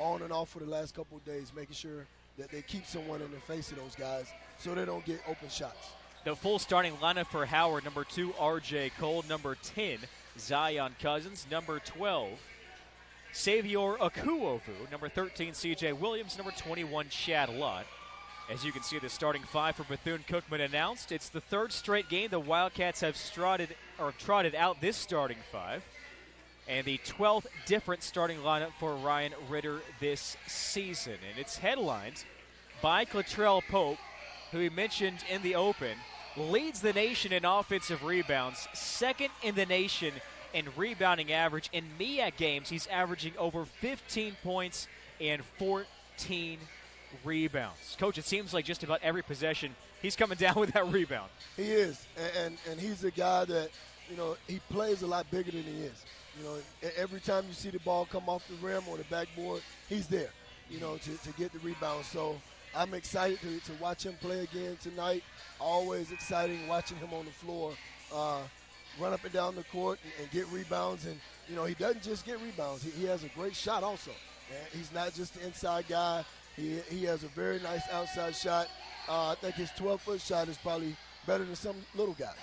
on and off for the last couple of days, making sure that they keep someone in the face of those guys so they don't get open shots. The full starting lineup for Howard: number 2, R.J. Cole; number 10, Zion Cousins; number 12, Savior Akuovu; number 13, C.J. Williams; number 21, Chad Lott. As you can see, the starting 5 for Bethune-Cookman announced. It's the third straight game the Wildcats have trotted out this starting 5, and the 12th different starting lineup for Ryan Ritter this season. And it's headlined by Clattrell Pope, who he mentioned in the open, leads the nation in offensive rebounds, second in the nation in rebounding average. In MEAC games, he's averaging over 15 points and 14 rebounds. Coach, it seems like just about every possession he's coming down with that rebound. He is, and he's a guy that, he plays a lot bigger than he is. Every time you see the ball come off the rim or the backboard, he's there, to get the rebound. So I'm excited to watch him play again tonight. Always exciting watching him on the floor, run up and down the court and get rebounds. And, he doesn't just get rebounds. He has a great shot also. And he's not just the inside guy. He has a very nice outside shot. I think his 12-foot shot is probably better than some little guys.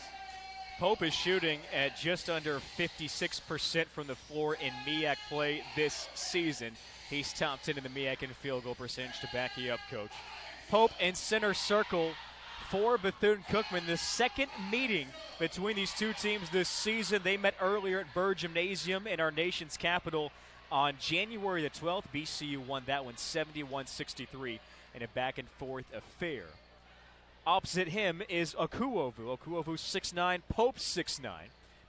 Pope is shooting at just under 56% from the floor in MEAC play this season. He's top 10 in the MEAC in field goal percentage, to back you up, Coach. Pope in center circle for Bethune-Cookman. The second meeting between these two teams this season. They met earlier at Burr Gymnasium in our nation's capital on January the 12th. BCU won that one 71-63 in a back-and-forth affair. Opposite him is Akuovu. Akuovu 6'9", Pope 6'9".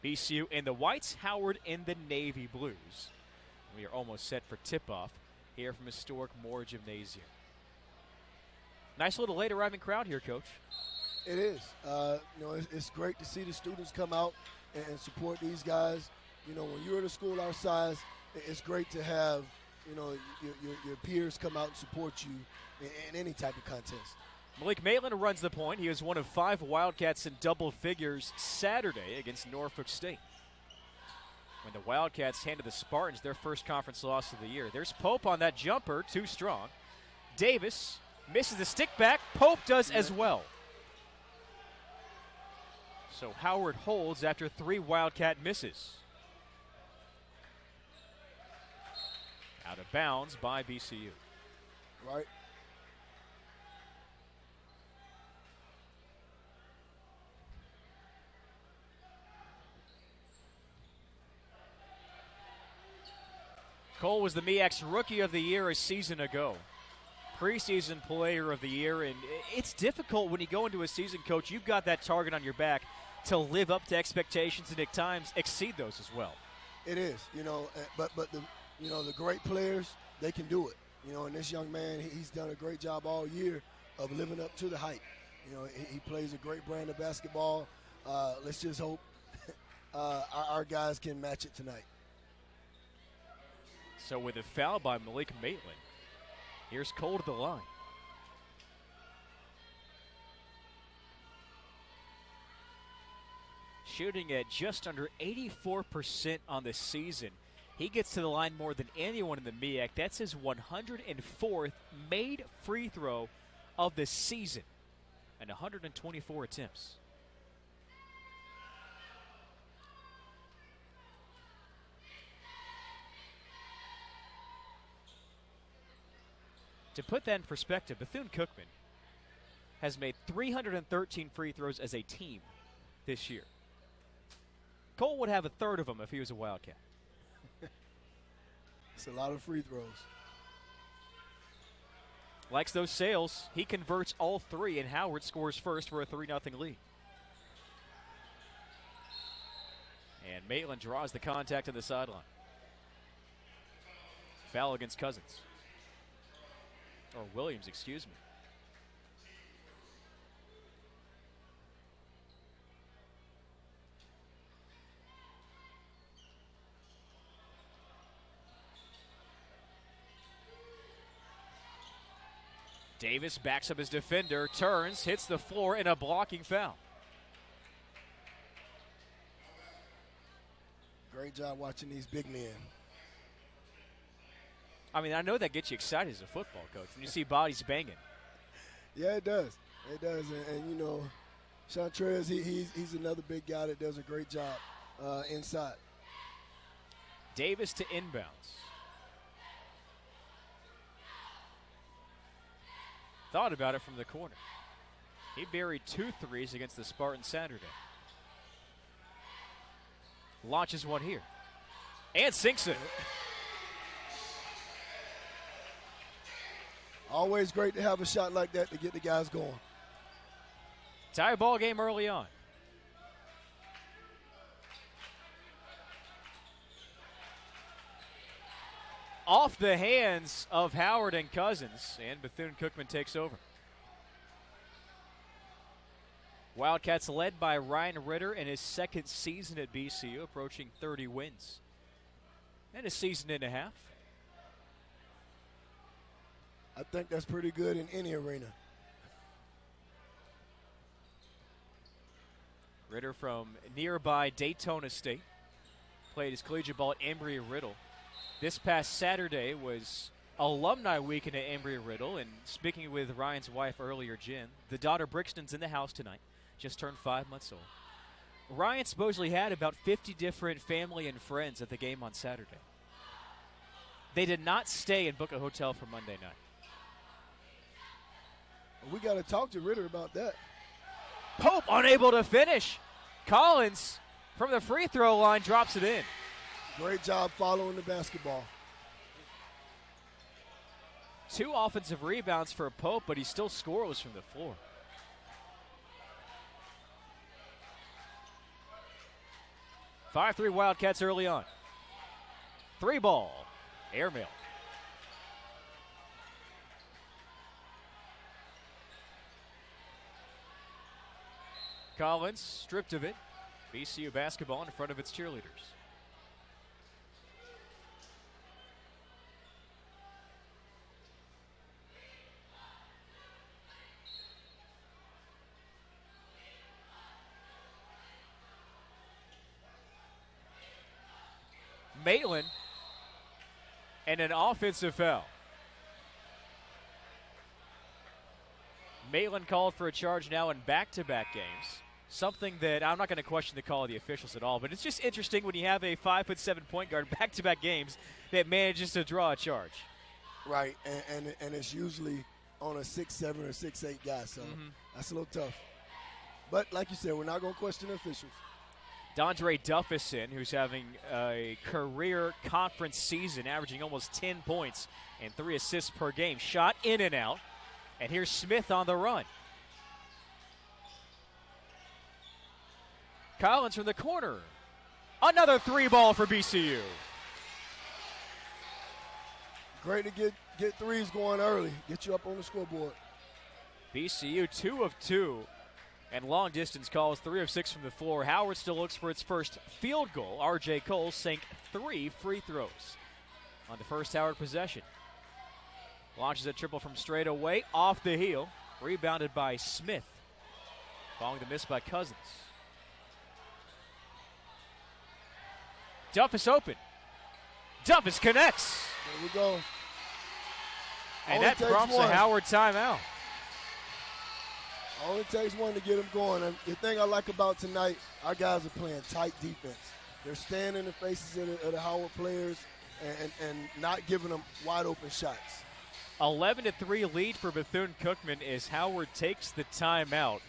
BCU in the whites, Howard in the navy blues. We are almost set for tip-off here from historic Moore Gymnasium. Nice little late-arriving crowd here, Coach. It is. It's great to see the students come out and support these guys. When you're at a school our size, it's great to have, your peers come out and support you in any type of contest. Malik Maitland runs the point. He was one of 5 Wildcats in double figures Saturday against Norfolk State, when the Wildcats handed the Spartans their first conference loss of the year. There's Pope on that jumper, too strong. Davis misses the stick back. Pope does as well. So Howard holds after 3 Wildcat misses. Out of bounds by BCU. Right. Cole was the MEAC's Rookie of the Year a season ago. Preseason Player of the Year, and it's difficult when you go into a season, Coach. You've got that target on your back to live up to expectations and at times exceed those as well. It is, but the great players, they can do it. And this young man, he's done a great job all year of living up to the hype. He plays a great brand of basketball. Let's just hope our guys can match it tonight. So with a foul by Malik Maitland, here's Cole to the line. Shooting at just under 84% on the season. He gets to the line more than anyone in the MEAC. That's his 104th made free throw of the season and 124 attempts. To put that in perspective, Bethune-Cookman has made 313 free throws as a team this year. Cole would have a third of them if he was a Wildcat. It's a lot of free throws. Likes those sails. He converts all 3, and Howard scores first for a 3-0 lead. And Maitland draws the contact on the sideline. Foul against Cousins. Or Williams, excuse me. Davis backs up his defender, turns, hits the floor in a blocking foul. Great job watching these big men. I mean, I know that gets you excited as a football coach when you see bodies banging. Yeah, it does. It does. And you know, Chantrez, he's another big guy that does a great job inside. Davis to inbounds. Thought about it from the corner. He buried 2 threes against the Spartans Saturday. Launches one here. And sinks it. Always great to have a shot like that to get the guys going. Tie ball game early on. Off the hands of Howard and Cousins, and Bethune-Cookman takes over. Wildcats led by Ryan Ritter in his second season at BCU, approaching 30 wins. And a season and a half. I think that's pretty good in any arena. Ritter from nearby Daytona State. Played his collegiate ball at Embry-Riddle. This past Saturday was alumni weekend at Embry-Riddle, and speaking with Ryan's wife earlier, Jen, the daughter Brixton's in the house tonight, just turned 5 months old. Ryan supposedly had about 50 different family and friends at the game on Saturday. They did not stay and book a hotel for Monday night. We got to talk to Ritter about that. Pope unable to finish. Collins from the free throw line drops it in. Great job following the basketball. 2 offensive rebounds for Pope, but he's still scoreless from the floor. "5-3 Wildcats early on. 3 ball. Airmail. Collins stripped of it. BCU basketball in front of its cheerleaders. Maitland and an offensive foul. Maitland called for a charge now in back-to-back games. Something that I'm not going to question the call of the officials at all, but it's just interesting when you have a 5'7" point guard back-to-back games that manages to draw a charge. Right, and it's usually on a 6'7" or 6'8" guy, so that's a little tough. But like you said, we're not going to question the officials. Dondre Duffison, who's having a career conference season, averaging almost 10 points and 3 assists per game. Shot in and out. And here's Smith on the run. Collins from the corner. Another 3 ball for BCU. Great to get threes going early. Get you up on the scoreboard. BCU 2 of 2. And long distance calls 3 of 6 from the floor. Howard still looks for its first field goal. R.J. Cole sank 3 free throws on the first Howard possession. Launches a triple from straight away, off the heel. Rebounded by Smith. Following the miss by Cousins. Duffus open. Duffus connects. There we go. And that prompts a Howard timeout. Only takes one to get them going. And the thing I like about tonight, our guys are playing tight defense. They're staying in the faces of the Howard players and not giving them wide open shots. 11-3 lead for Bethune-Cookman as Howard takes the timeout.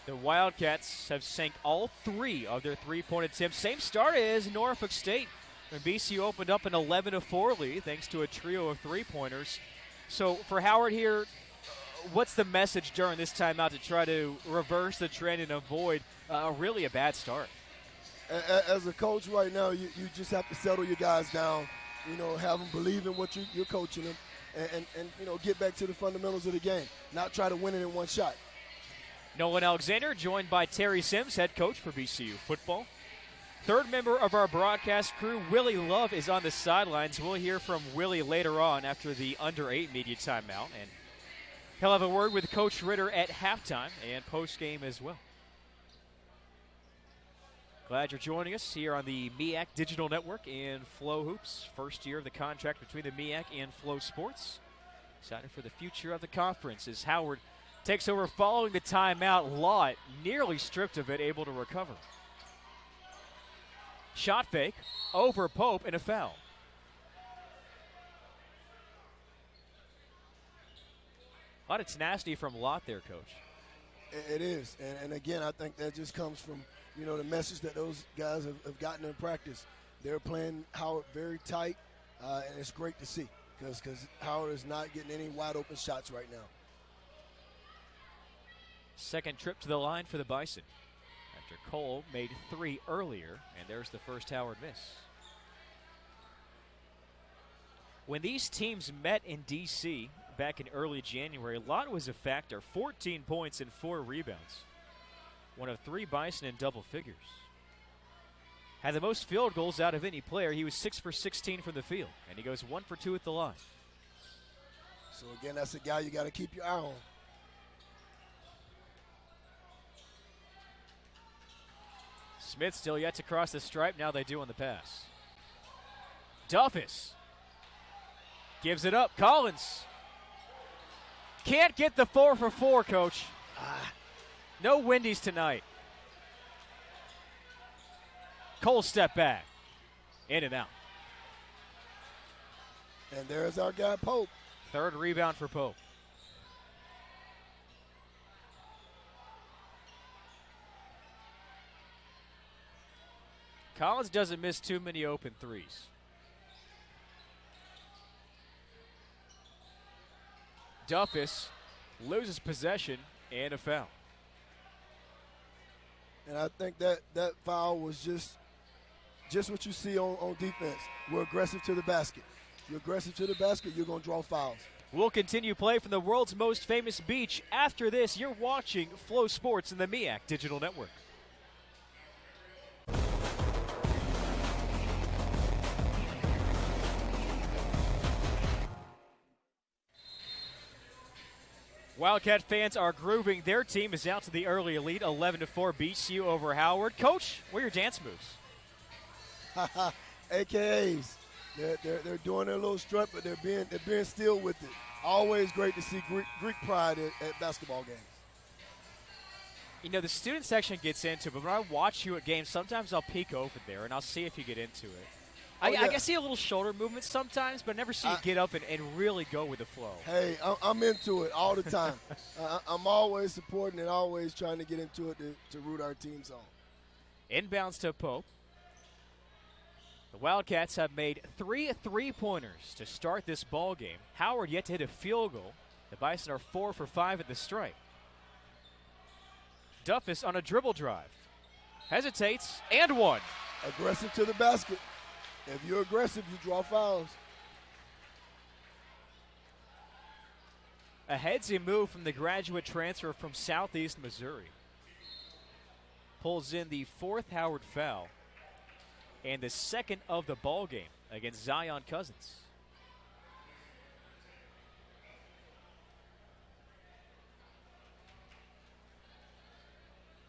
The Wildcats have sank all 3 of their 3-point attempts. Same start as Norfolk State when BCU opened up an 11-4 lead thanks to a trio of 3-pointers. So for Howard here, what's the message during this timeout to try to reverse the trend and avoid really a bad start? As a coach right now, you just have to settle your guys down, have them believe in what you're coaching them, and get back to the fundamentals of the game, not try to win it in one shot. Nolan Alexander joined by Terry Sims, head coach for BCU football. Third member of our broadcast crew, Willie Love, is on the sidelines. We'll hear from Willie later on after the under-8 media timeout, and he'll have a word with Coach Ritter at halftime and post-game as well. Glad you're joining us here on the MEAC Digital Network and FloHoops. First year of the contract between the MEAC and Flo Sports. Excited for the future of the conference as Howard takes over following the timeout. Lott nearly stripped of it, able to recover. Shot fake over Pope and a foul. A lot of tenacity from Lott there, Coach. It is. And again, I think that just comes from, the message that those guys have gotten in practice. They're playing Howard very tight, and it's great to see because Howard is not getting any wide open shots right now. Second trip to the line for the Bison after Cole made 3 earlier, and there's the first Howard miss. When these teams met in D.C. back in early January, Lott was a factor, 14 points and 4 rebounds. One of 3 Bison in double figures. Had the most field goals out of any player. He was 6 for 16 from the field, and he goes 1 for 2 at the line. So again, that's a guy you got to keep your eye on. Smith still yet to cross the stripe. Now they do on the pass. Duffus gives it up. Collins can't get the 4 for 4, Coach. No Wendy's tonight. Cole step back. In and out. And there's our guy, Pope. Third rebound for Pope. Collins doesn't miss too many open threes. Duffus loses possession and a foul. And I think that foul was just what you see on defense. We're aggressive to the basket. You're aggressive to the basket, you're going to draw fouls. We'll continue play from the world's most famous beach. After this, you're watching Flo Sports in the MEAC Digital Network. Wildcat fans are grooving. Their team is out to the early elite. 11-4 beats you over Howard. Coach, what are your dance moves? AKAs. They're doing their little strut, but they're being still with it. Always great to see Greek pride at basketball games. The student section gets into it, but when I watch you at games, sometimes I'll peek over there and I'll see if you get into it. I can see a little shoulder movement sometimes, but I never see you get up and really go with the flow. Hey, I'm into it all the time. I'm always supporting and always trying to get into it to root our teams on. Inbounds to Pope. The Wildcats have made 3 3-pointers to start this ball game. Howard yet to hit a field goal. The Bison are 4 for 5 at the stripe. Duffus on a dribble drive. Hesitates, and 1. Aggressive to the basket. If you're aggressive, you draw fouls. A headsy move from the graduate transfer from Southeast Missouri. Pulls in the 4th Howard foul and the 2nd of the ball game against Zion Cousins.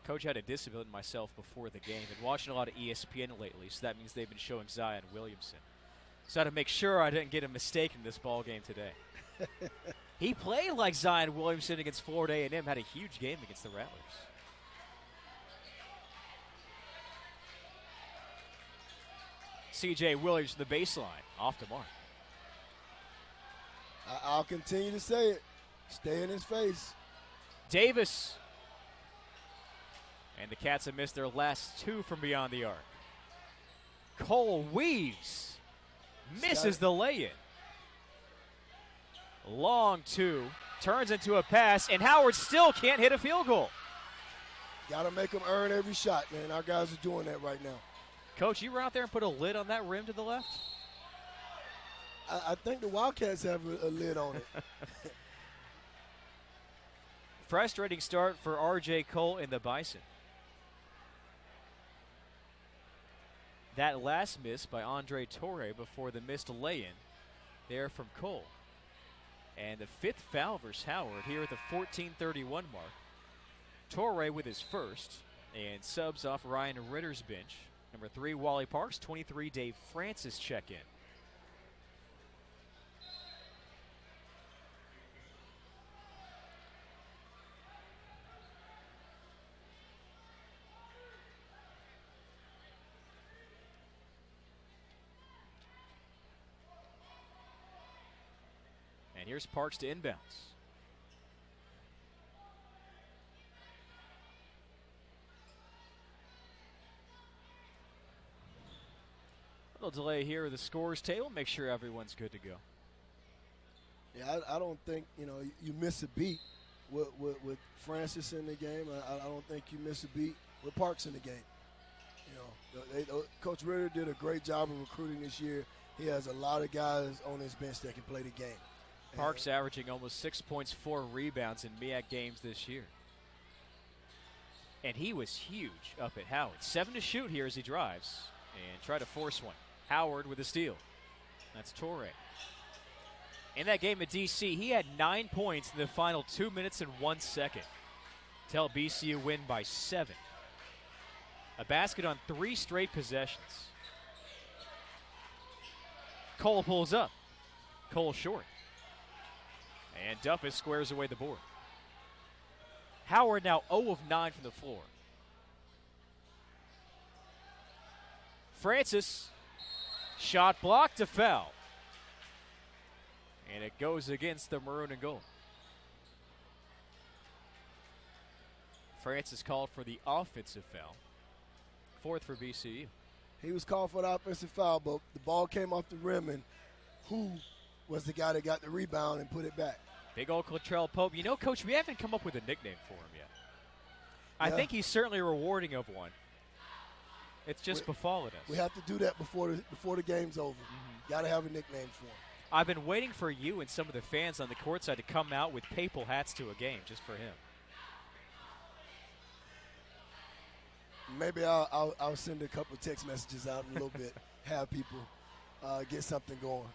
Coach had a discipline myself before the game and watching a lot of ESPN lately, so that means they've been showing Zion Williamson. So I had to make sure I didn't get a mistake in this ball game today. He played like Zion Williamson against Florida A&M, had a huge game against the Rattlers. C.J. Williams from the baseline, off the mark. I'll continue to say it. Stay in his face. Davis. And the Cats have missed their last 2 from beyond the arc. Cole weaves. Misses the lay-in. Long 2. Turns into a pass, and Howard still can't hit a field goal. Got to make them earn every shot, man. Our guys are doing that right now. Coach, you were out there and put a lid on that rim to the left? I think the Wildcats have a lid on it. Frustrating start for R.J. Cole and the Bison. That last miss by Andre Torre before the missed lay-in there from Cole. And the 5th foul versus Howard here at the 14:31 mark. Torre with his first, And subs off Ryan Ritter's bench. Number 3, Wally Parks. 23, Dave Francis check in. And here's Parks to inbounds. A little delay here at the scores table. Make sure everyone's good to go. Yeah, I don't think, you miss a beat with Francis in the game. I don't think you miss a beat with Parks in the game. Coach Ritter did a great job of recruiting this year. He has a lot of guys on his bench that can play the game. Parks averaging almost 6 points, 4 rebounds in MEAC games this year. And he was huge up at Howard. 7 to shoot here as he drives and try to force one. Howard with a steal. That's Torre. In that game at DC, he had 9 points in the final 2 minutes and 1 second to help BCU win by 7. A basket on 3 straight possessions. Cole pulls up. Cole short. And Duffus squares away the board. Howard now 0 of 9 from the floor. Francis, shot blocked to foul. And it goes against the maroon and gold. Francis called for the offensive foul. 4th for BCU. He was called for the offensive foul, but the ball came off the rim, and who was the guy that got the rebound and put it back? Big old Latrell Pope. Coach, we haven't come up with a nickname for him yet. I think he's certainly rewarding of one. It's just befallen us. We have to do that before the game's over. Got to have a nickname for him. I've been waiting for you and some of the fans on the courtside to come out with papal hats to a game just for him. Maybe I'll send a couple of text messages out in a little bit, have people get something going.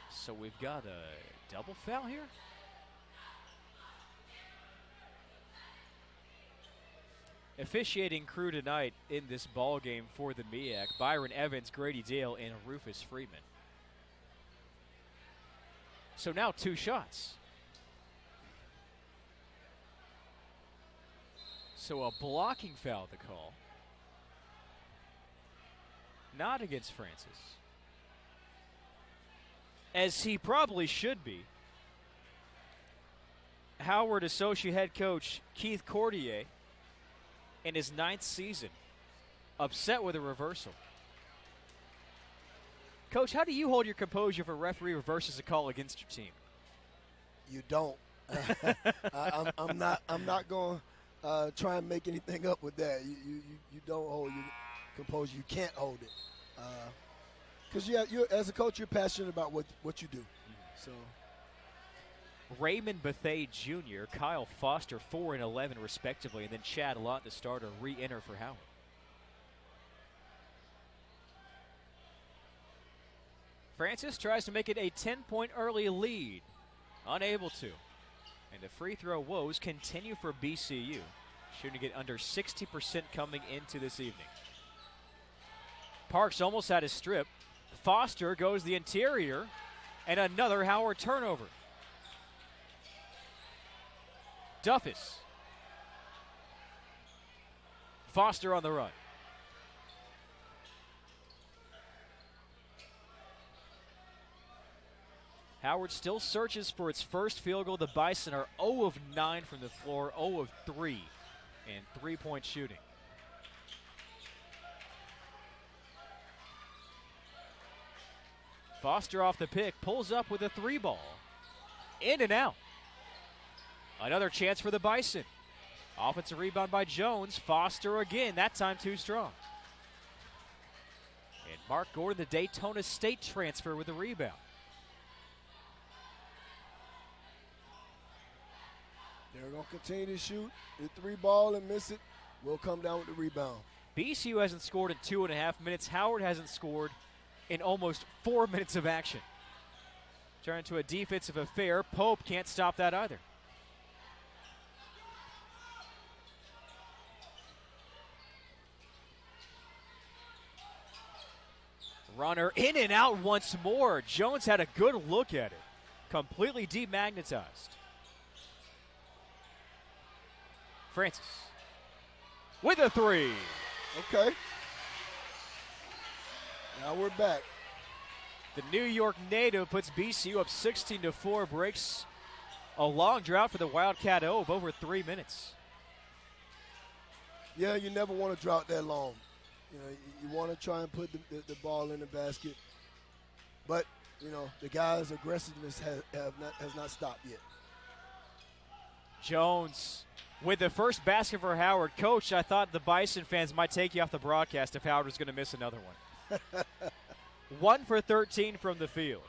So we've got a double foul here? Officiating crew tonight in this ball game for the MEAC, Byron Evans, Grady Dale, and Rufus Freeman. So now 2 shots. So a blocking foul to call. Not against Francis. As he probably should be. Howard associate head coach Keith Cordier, in his 9th season, upset with a reversal. Coach, how do you hold your composure if a referee reverses a call against your team? You don't. I'm not going to try and make anything up with that. You don't hold your composure. You can't hold it. Because you as a coach, you're passionate about what you do. So. Raymond Bethea Jr., Kyle Foster, 4 and 11 respectively, and then Chad Lott, the starter, re-enter for Howard. Francis tries to make it a 10-point early lead. Unable to. And the free throw woes continue for BCU. Shooting it under 60% coming into this evening. Parks almost had his strip. Foster goes the interior, and another Howard turnover. Duffus. Foster on the run. Howard still searches for its first field goal. The Bison are 0 of 9 from the floor, 0 of 3 in 3-point shooting. Foster off the pick, pulls up with a 3-ball. In and out. Another chance for the Bison. Offensive rebound by Jones. Foster again, that time too strong. And Mark Gordon, the Daytona State transfer, with the rebound. They're going to continue to shoot the 3-ball and miss it. We'll come down with the rebound. BCU hasn't scored in 2.5 minutes. Howard hasn't scored in almost 4 minutes of action. Turn into a defensive affair. Pope can't stop that either. Runner in and out once more. Jones had a good look at it. Completely demagnetized. Francis with a three. Okay. Now we're back. The New York native puts BCU up 16-4, breaks a long drought for the Wildcat O of over 3 minutes. Yeah, you never want to drought that long. You know, you want to try and put the ball in the basket. But, you know, the guys' aggressiveness has not stopped yet. Jones with the first basket for Howard. Coach, I thought the Bison fans might take you off the broadcast if Howard was going to miss another one. 1 for 13 from the field.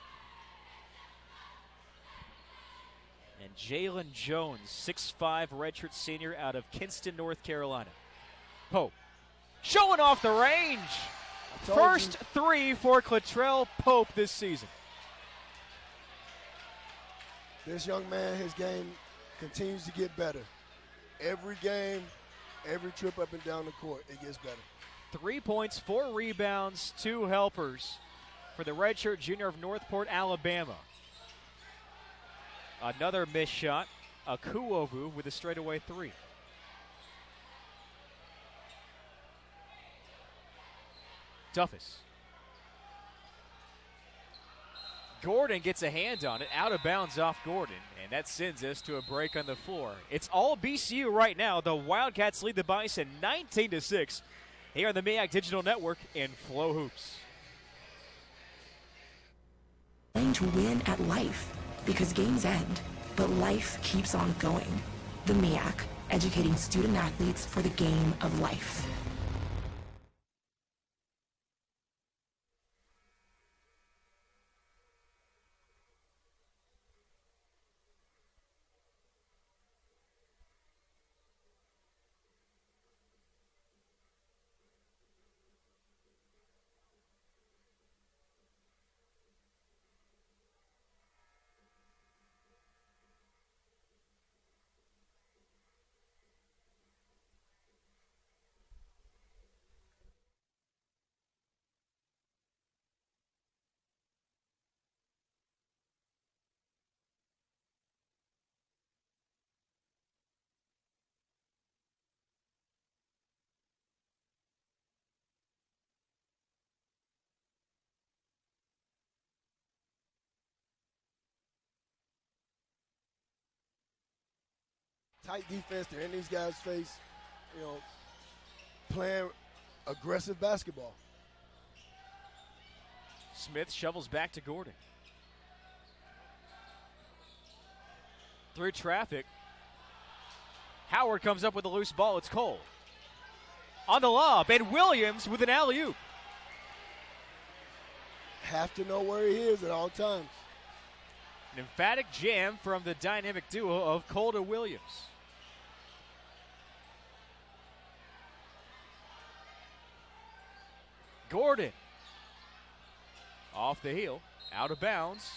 And Jalen Jones, 6'5", redshirt senior out of Kinston, North Carolina. Pope showing off the range. First three for Clattrell Pope this season. This young man, his game continues to get better. Every game, every trip up and down the court, it gets better. 3 points, 4 rebounds, 2 helpers for the redshirt junior of Northport, Alabama. Another missed shot. Akuovu with a straightaway three. Duffus. Gordon gets a hand on it, out of bounds off Gordon, and that sends us to a break on the floor. It's all BCU right now. The Wildcats lead the Bison 19-6 here on the MEAC Digital Network in FloHoops. Playing to win at life, because games end, but life keeps on going. The MEAC, educating student athletes for the game of life. Tight defense, they're in these guys' face, you know, playing aggressive basketball. Smith shovels back to Gordon. Through traffic. Howard comes up with a loose ball. It's Cole. On the lob, and Williams with an alley-oop. Have to know where he is at all times. An emphatic jam from the dynamic duo of Cole to Williams. Gordon. Off the heel, out of bounds.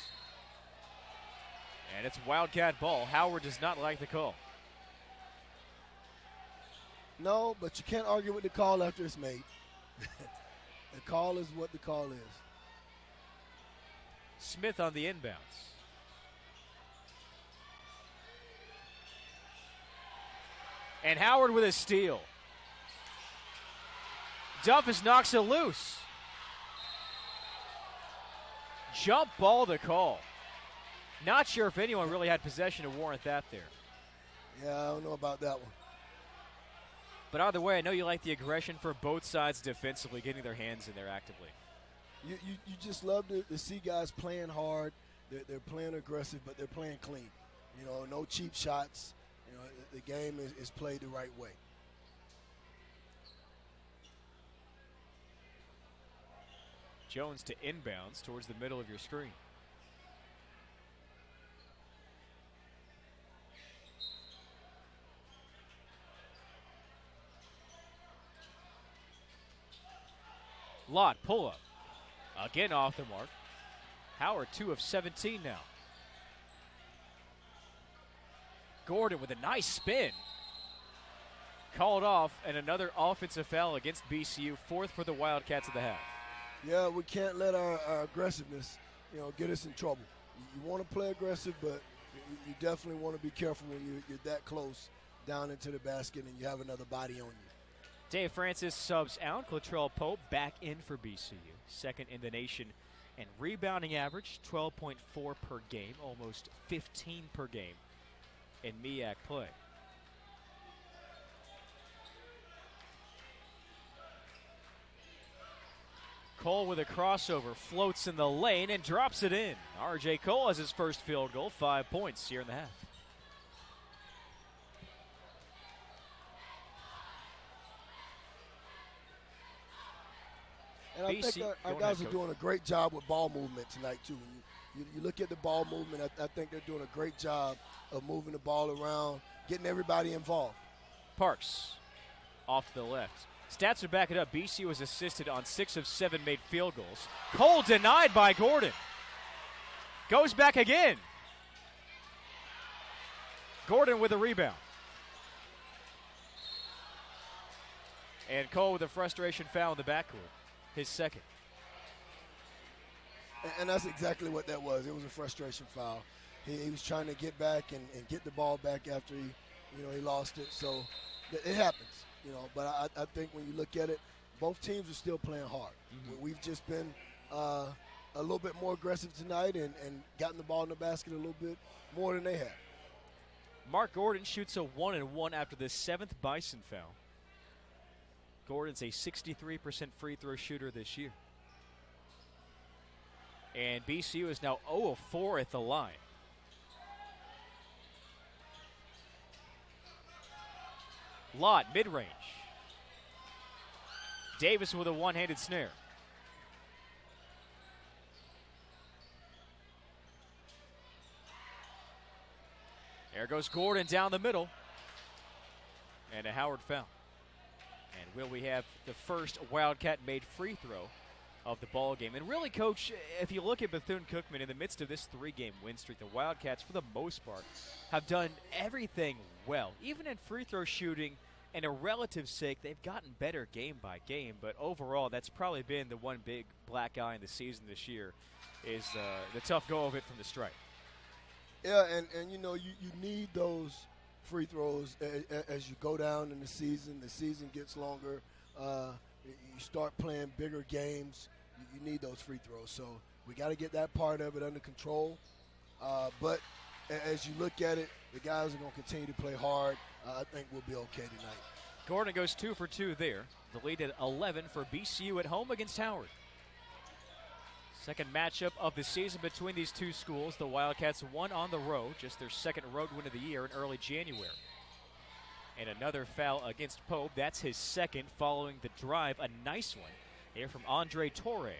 And it's Wildcat ball. Howard does not like the call. No, but you can't argue with the call after it's made. The call is what the call is. Smith on the inbounds. And Howard with a steal. Duffus knocks it loose. Jump ball to call. Not sure if anyone really had possession to warrant that there. Yeah, I don't know about that one. But either way, I know you like the aggression for both sides defensively, getting their hands in there actively. You just love to see guys playing hard. They're playing aggressive, but they're playing clean. You know, no cheap shots. You know, the game is played the right way. Jones to inbounds towards the middle of your screen. Lott, pull up. Again off the mark. Howard 2 of 17 now. Gordon with a nice spin. Called off, and another offensive foul against BCU, 4th for the Wildcats of the half. Yeah, we can't let our aggressiveness, get us in trouble. You want to play aggressive, but you definitely want to be careful when you're that close down into the basket and you have another body on you. Dave Francis subs out. Latrell Pope back in for BCU. Second in the nation and rebounding average, 12.4 per game, almost 15 per game in MEAC play. Cole with a crossover, floats in the lane and drops it in. R.J. Cole has his first field goal, 5 points here in the half. And I think our guys are doing a great job with ball movement tonight, too. When you look at the ball movement, I think they're doing a great job of moving the ball around, getting everybody involved. Parks off to the left. Stats are backing up. BC was assisted on 6 of 7 made field goals. Cole denied by Gordon. Goes back again. Gordon with a rebound. And Cole with a frustration foul in the backcourt. His second. And that's exactly what that was. It was a frustration foul. He was trying to get back and get the ball back after he lost it. So it happens. But I think when you look at it, both teams are still playing hard. Mm-hmm. We've just been a little bit more aggressive tonight and gotten the ball in the basket a little bit more than they have. Mark Gordon shoots a 1-and-1 after the 7th Bison foul. Gordon's a 63% free throw shooter this year. And BCU is now 0 of 4 at the line. Lott, mid-range. Davis with a one-handed snare. There goes Gordon down the middle. And a Howard foul. And will we have the first Wildcat made free throw of the ball game? And really, Coach, if you look at Bethune-Cookman in the midst of this 3-game win streak, the Wildcats, for the most part, have done everything well. Even in free throw shooting and a relative sake, they've gotten better game by game. But overall, that's probably been the one big black eye in the season this year is the tough go of it from the stripe. Yeah, and you need those free throws as you go down in the season gets longer, you start playing bigger games, you need those free throws. So we got to get that part of it under control. But as you look at it, the guys are going to continue to play hard. I think we'll be okay tonight. Gordon goes 2 for 2 there. The lead at 11 for BCU at home against Howard. Second matchup of the season between these two schools. The Wildcats won on the road, just their second road win of the year in early January. And another foul against Pope. That's his second following the drive. A nice one here from Andre Torre.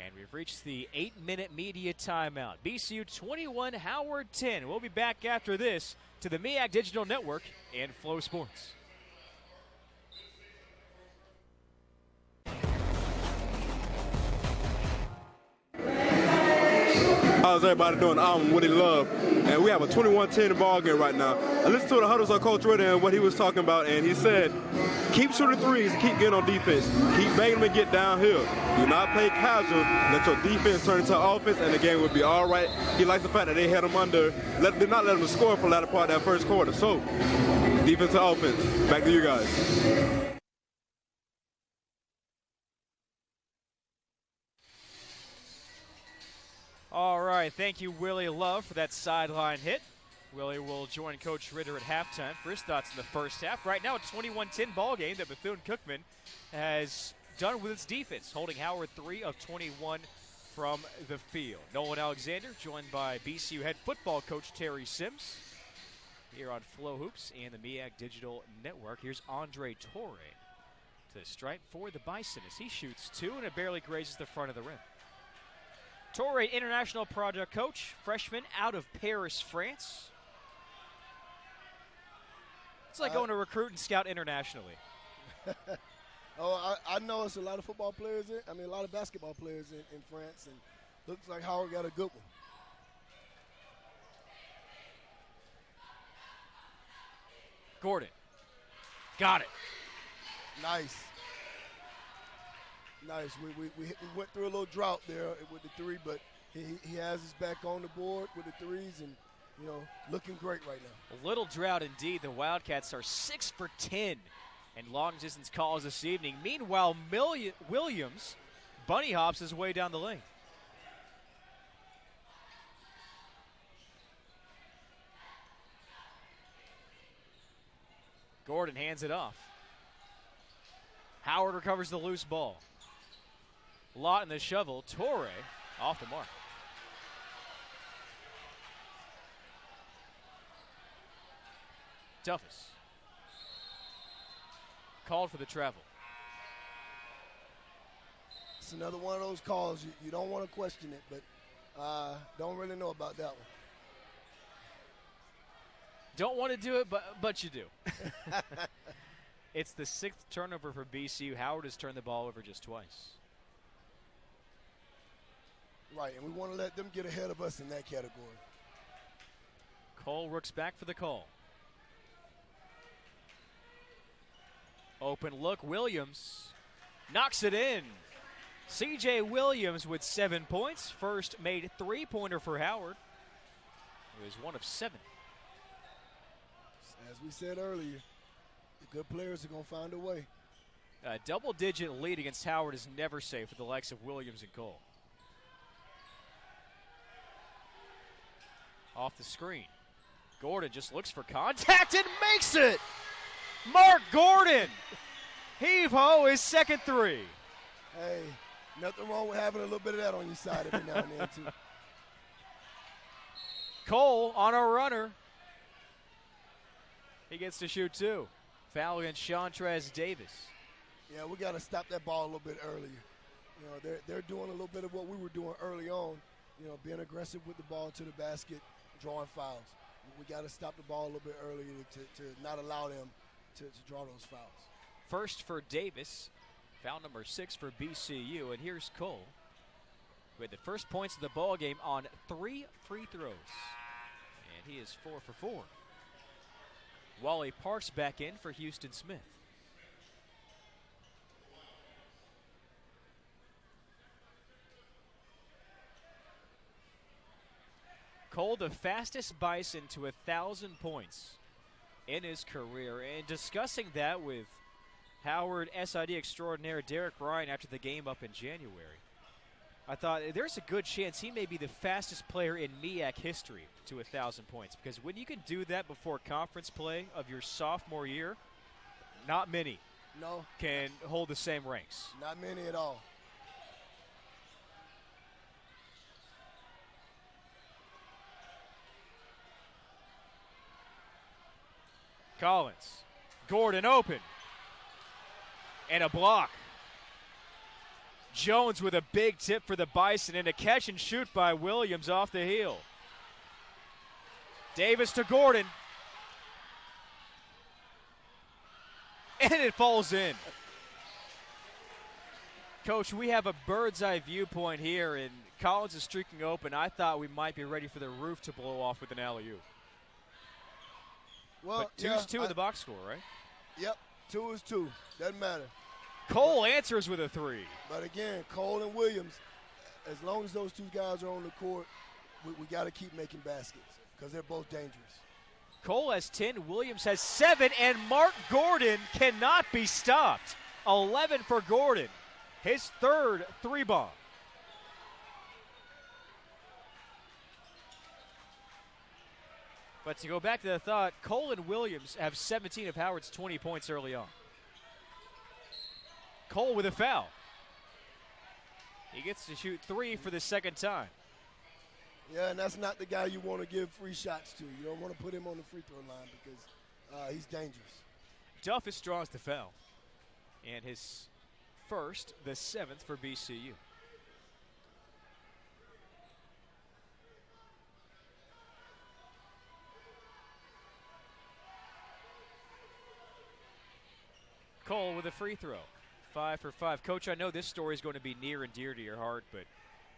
And we've reached the 8-minute media timeout. BCU 21, Howard 10. We'll be back after this to the MEAC Digital Network and Flow Sports. How's everybody doing? I'm Woody Love, and we have a 21-10 ball game right now. I listened to the huddles of Coach Ritter and what he was talking about, and he said, keep shooting threes and keep getting on defense. Keep banging them and get downhill. Do not play casual. Let your defense turn into offense, and the game will be all right. He likes the fact that they had him under. Did not let him score for the latter part of that first quarter. So, defense to offense. Back to you guys. All right, thank you, Willie Love, for that sideline hit. Willie will join Coach Ritter at halftime for his thoughts in the first half. Right now, a 21-10 ball game that Bethune-Cookman has done with its defense, holding Howard 3 of 21 from the field. Nolan Alexander, joined by BCU head football coach Terry Sims, here on FloHoops and the MEAC Digital Network. Here's Andre Torre to strike for the Bison as he shoots 2, and it barely grazes the front of the rim. Torre, international project coach, freshman out of Paris, France. It's like going to recruit and scout internationally. I know it's a lot of football players, a lot of basketball players in France, and looks like Howard got a good one. Gordon. Got it. Nice. Nice. We went through a little drought there with the three, but he has his back on the board with the threes and, you know, looking great right now. A little drought indeed. The Wildcats are 6 for 10 in long-distance calls this evening. Meanwhile, Williams bunny hops his way down the lane. Gordon hands it off. Howard recovers the loose ball. Lott in the shovel. Torre off the mark. Duffus. Called for the travel. It's another one of those calls. You don't want to question it, but don't really know about that one. Don't want to do it, but you do. It's the 6th turnover for BCU. Howard has turned the ball over just twice. Right, and we want to let them get ahead of us in that category. Cole Rooks back for the call. Open look, Williams knocks it in. C.J. Williams with 7 points. First made three-pointer for Howard. It was 1 of 7. As we said earlier, the good players are going to find a way. A double-digit lead against Howard is never safe for the likes of Williams and Cole. Off the screen. Gordon just looks for contact and makes it! Mark Gordon! Heave-ho, his second three. Hey, nothing wrong with having a little bit of that on your side every now and then, too. Cole on a runner. He gets to shoot 2. Foul against Chantrez Davis. Yeah, we got to stop that ball a little bit earlier. You know, they're doing a little bit of what we were doing early on, you know, being aggressive with the ball to the basket, drawing fouls. We got to stop the ball a little bit earlier to not allow them to draw those fouls. First for Davis, foul number 6 for BCU, and here's Cole with the first points of the ball game on 3 free throws, and he is 4 for 4. Wally Parks back in for Houston Smith. Cole, the fastest Bison to 1,000 points in his career. And discussing that with Howard SID extraordinaire Derek Ryan after the game up in January, I thought there's a good chance he may be the fastest player in MEAC history to 1,000 points. Because when you can do that before conference play of your sophomore year, not many can hold the same ranks. Not many at all. Collins. Gordon open. And a block. Jones with a big tip for the Bison and a catch and shoot by Williams off the heel. Davis to Gordon. And it falls in. Coach, we have a bird's eye viewpoint here, and Collins is streaking open. I thought we might be ready for the roof to blow off with an alley-oop. Well, but 2's 2 in the box score, right? Yep, 2 is 2. Doesn't matter. Cole answers with a 3. But again, Cole and Williams, as long as those 2 guys are on the court, we got to keep making baskets because they're both dangerous. Cole has 10, Williams has 7, and Mark Gordon cannot be stopped. 11 for Gordon, his 3rd 3-bomb. But to go back to the thought, Cole and Williams have 17 of Howard's 20 points early on. Cole with a foul. He gets to shoot 3 for the second time. Yeah, and that's not the guy you want to give free shots to. You don't want to put him on the free throw line because he's dangerous. Duffus draws the foul. And his first, the 7th for BCU. Cole with a free throw. 5 for 5. Coach, I know this story is going to be near and dear to your heart, but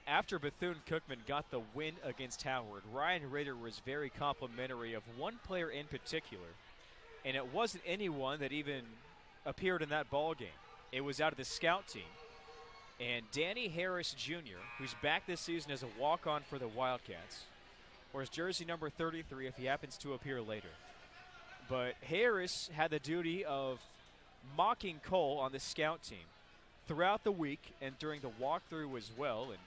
after Bethune-Cookman got the win against Howard, Ryan Rader was very complimentary of one player in particular, and it wasn't anyone that even appeared in that ball game. It was out of the scout team. And Danny Harris Jr., who's back this season as a walk-on for the Wildcats, wears jersey number 33 if he happens to appear later. But Harris had the duty of mocking Cole on the scout team throughout the week and during the walkthrough as well. And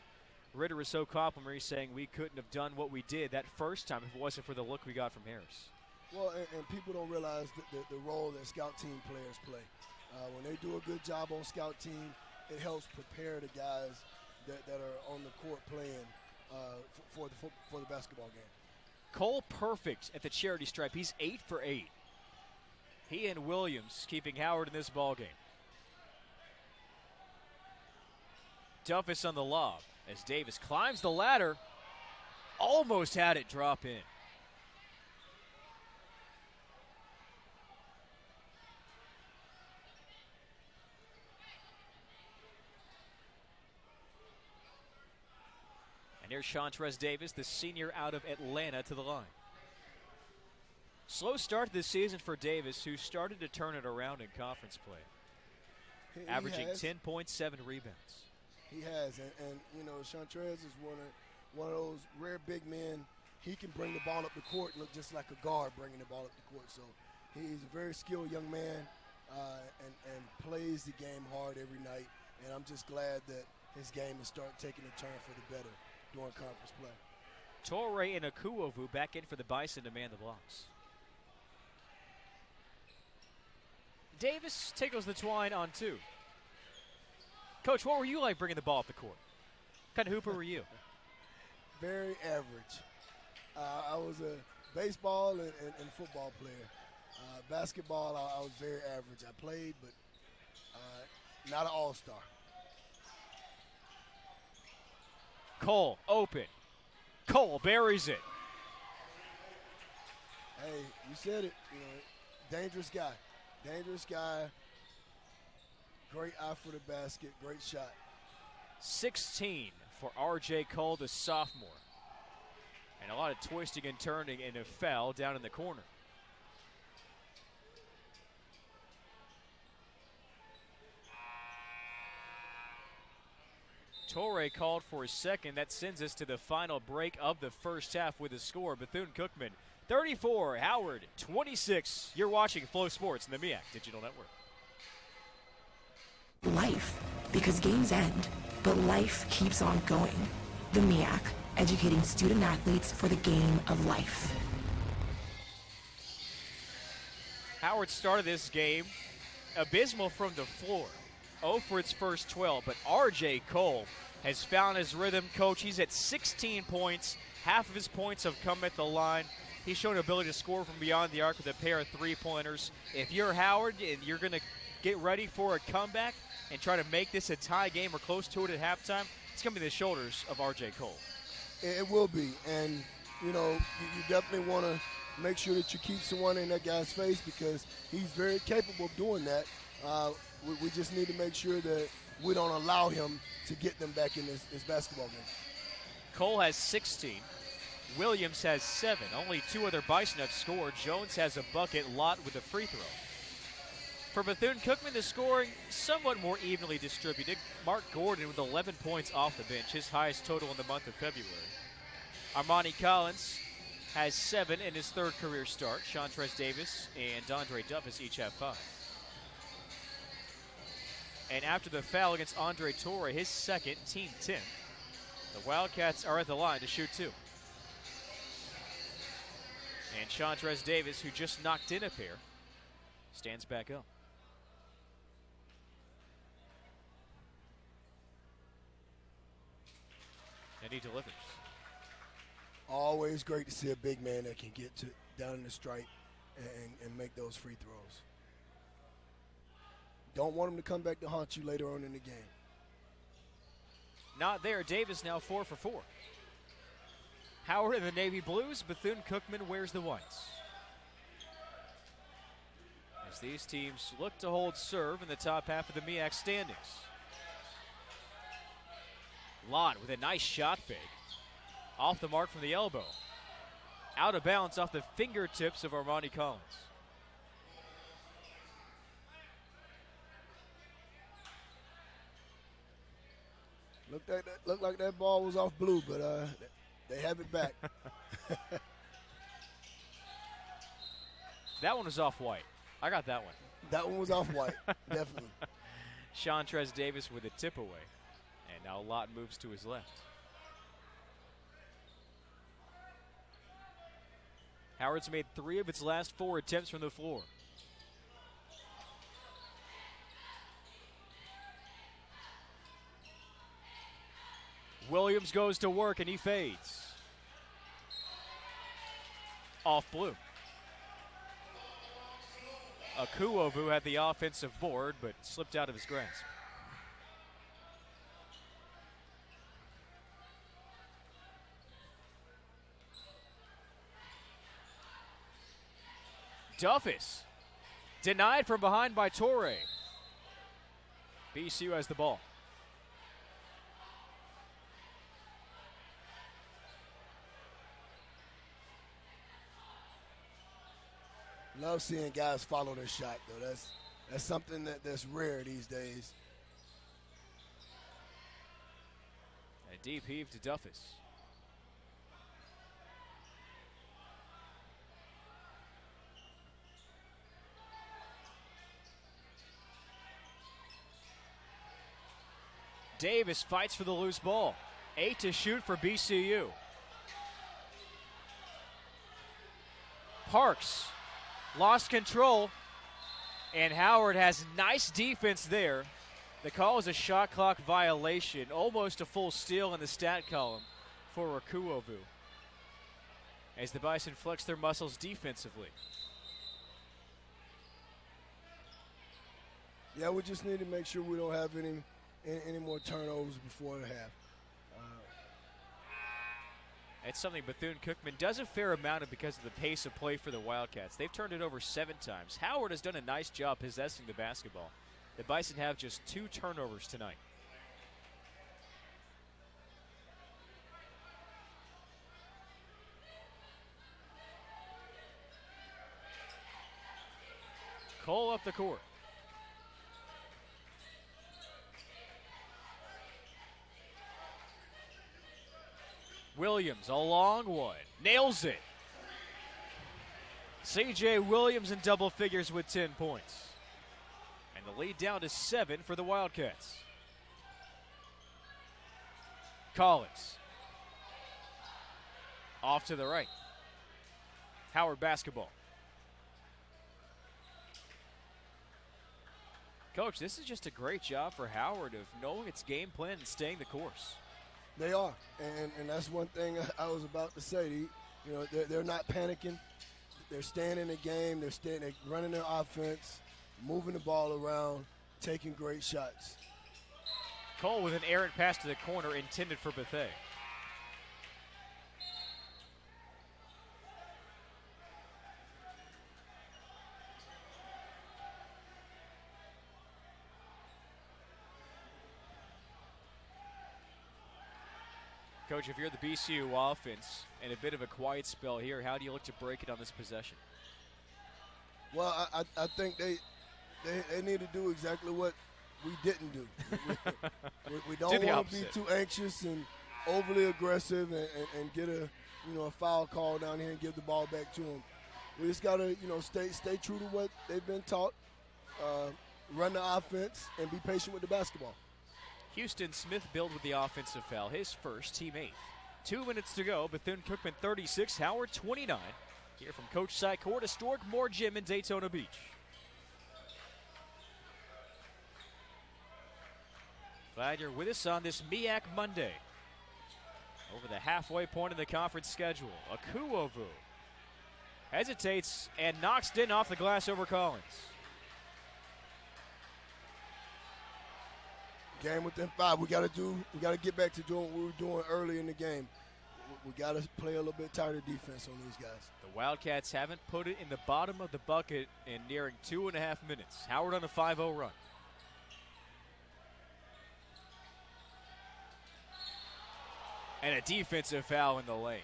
Ritter was so complimentary, saying we couldn't have done what we did that first time if it wasn't for the look we got from Harris. Well, and people don't realize the role that scout team players play. When they do a good job on scout team, it helps prepare the guys that are on the court playing for the basketball game. Cole perfect at the charity stripe. He's 8 for 8. He and Williams keeping Howard in this ball game. Duffus on the lob as Davis climbs the ladder. Almost had it drop in. And here's Chantrez Davis, the senior out of Atlanta, to the line. Slow start this season for Davis, who started to turn it around in conference play. Averaging 10.7 rebounds. He has, and you know, Chantrez is one of those rare big men. He can bring the ball up the court and look just like a guard bringing the ball up the court. So he's a very skilled young man and plays the game hard every night. And I'm just glad that his game is starting taking a turn for the better during conference play. Torre and Akuovu back in for the Bison to man the blocks. Davis tickles the twine on 2. Coach, what were you like bringing the ball up the court? What kind of hooper were you? Very average. I was a baseball and football player. Basketball, I was very average. I played, but not an all-star. Cole open. Cole buries it. Hey, you said it. You know, dangerous guy. Dangerous guy. Great eye for the basket. Great shot. 16 for R.J. Cole, the sophomore. And a lot of twisting and turning and a foul down in the corner. Torre called for his second. That sends us to the final break of the first half with a score. Bethune-Cookman 34, Howard 26. You're watching Flow Sports in the MEAC Digital Network. Life, because games end, but life keeps on going. The MEAC, educating student athletes for the game of life. Howard started this game abysmal from the floor. 0 for its first 12, but R.J. Cole has found his rhythm. Coach, he's at 16 points. Half of his points have come at the line. He's shown ability to score from beyond the arc with a pair of three-pointers. If you're Howard and you're going to get ready for a comeback and try to make this a tie game or close to it at halftime, it's going to be the shoulders of R.J. Cole. It will be, and, you know, you definitely want to make sure that you keep someone in that guy's face because he's very capable of doing that. We just need to make sure that we don't allow him to get them back in this basketball game. Cole has 16. Williams has 7. Only 2 other Bison have scored. Jones has a bucket. Lott with a free throw. For Bethune-Cookman, the scoring somewhat more evenly distributed. Mark Gordon with 11 points off the bench, his highest total in the month of February. Armani Collins has 7 in his 3rd career start. Chantrez Davis and Andre Duffus each have 5. And after the foul against Andre Torre, his 2nd, team 10th, the Wildcats are at the line to shoot 2. And Chantrez Davis, who just knocked in a pair, stands back up. And he delivers. Always great to see a big man that can get down in the stripe and make those free throws. Don't want him to come back to haunt you later on in the game. Not there. Davis now 4 for 4. Howard in the navy blues. Bethune-Cookman wears the whites. As these teams look to hold serve in the top half of the MEAC standings. Lott with a nice shot fake. Off the mark from the elbow. Out of bounds off the fingertips of Armani Collins. Looked like that ball was off blue, but they have it back. That one was off white. I got that one. That one was off white, definitely. Chantrez Davis with a tip away. And now Lott moves to his left. Howard's made 3 of its last 4 attempts from the floor. Williams goes to work and he fades. Off blue. Akuovu had the offensive board, but slipped out of his grasp. Duffus denied from behind by Torre. BCU has the ball. Love seeing guys follow their shot, though. That's something that's rare these days. A deep heave to Duffus. Davis fights for the loose ball. 8 to shoot for BCU. Parks lost control, and Howard has nice defense there. The call is a shot clock violation, almost a full steal in the stat column for Akuovu, as the Bison flex their muscles defensively. Yeah, we just need to make sure we don't have any more turnovers before the half. It's something Bethune-Cookman does a fair amount of because of the pace of play for the Wildcats. They've turned it over 7 times. Howard has done a nice job possessing the basketball. The Bison have just 2 turnovers tonight. Cole up the court. Williams, a long one. Nails it. C.J. Williams in double figures with 10 points. And the lead down to 7 for the Wildcats. Collins. Off to the right. Howard basketball. Coach, this is just a great job for Howard of knowing its game plan and staying the course. They are, and that's one thing I was about to say. They're not panicking. They're staying in the game. They're running their offense, moving the ball around, taking great shots. Cole with an errant pass to the corner intended for Bethea. Coach, if you're the BCU offense and a bit of a quiet spell here, how do you look to break it on this possession? Well, I think they need to do exactly what we didn't do. We don't want to be too anxious and overly aggressive and get a foul call down here and give the ball back to them. We just got to stay true to what they've been taught, run the offense, and be patient with the basketball. Houston Smith billed with the offensive foul, his first, team 8th. 2 minutes to go. Bethune-Cookman 36, Howard 29. Here from Coach Cy Court, historic Moore Gym in Daytona Beach. Glad you're with us on this MEAC Monday. Over the halfway point of the conference schedule, Akuovu hesitates and knocks it in off the glass over Collins. Game within 5. We got to get back to doing what we were doing early in the game. We got to play a little bit tighter defense on these guys. The Wildcats haven't put it in the bottom of the bucket in nearing 2.5 minutes. Howard on a 5-0 run. And a defensive foul in the lane.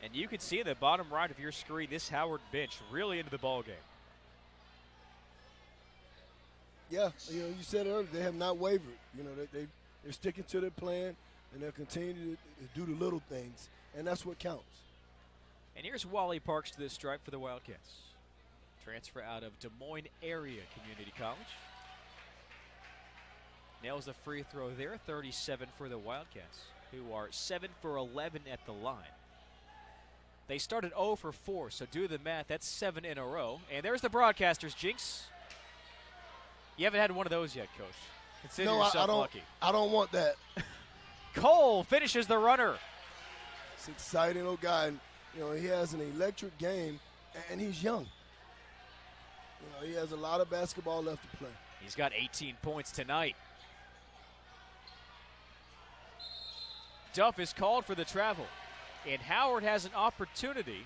And you can see in the bottom right of your screen this Howard bench really into the ball game. Yeah, you said it earlier. They have not wavered. They're sticking to their plan, and they'll continue to do the little things, and that's what counts. And here's Wally Parks to the stripe for the Wildcats. Transfer out of Des Moines Area Community College. Nails a free throw there, 37 for the Wildcats, who are 7 for 11 at the line. They started 0 for 4, so do the math. That's 7 in a row. And there's the broadcaster's jinx. You haven't had one of those yet, Coach. Consider yourself lucky. I don't want that. Cole finishes the runner. It's exciting, little guy. And, he has an electric game, and he's young. He has a lot of basketball left to play. He's got 18 points tonight. Duff is called for the travel. And Howard has an opportunity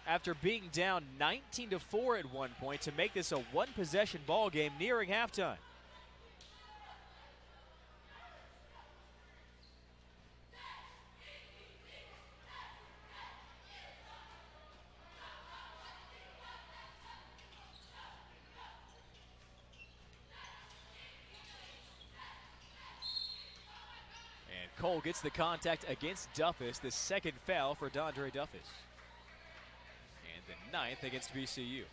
after being down 19-4 at one point to make this a one-possession ball game nearing halftime. Cole gets the contact against Duffus, the second foul for Dondre Duffus. And the 9th against VCU.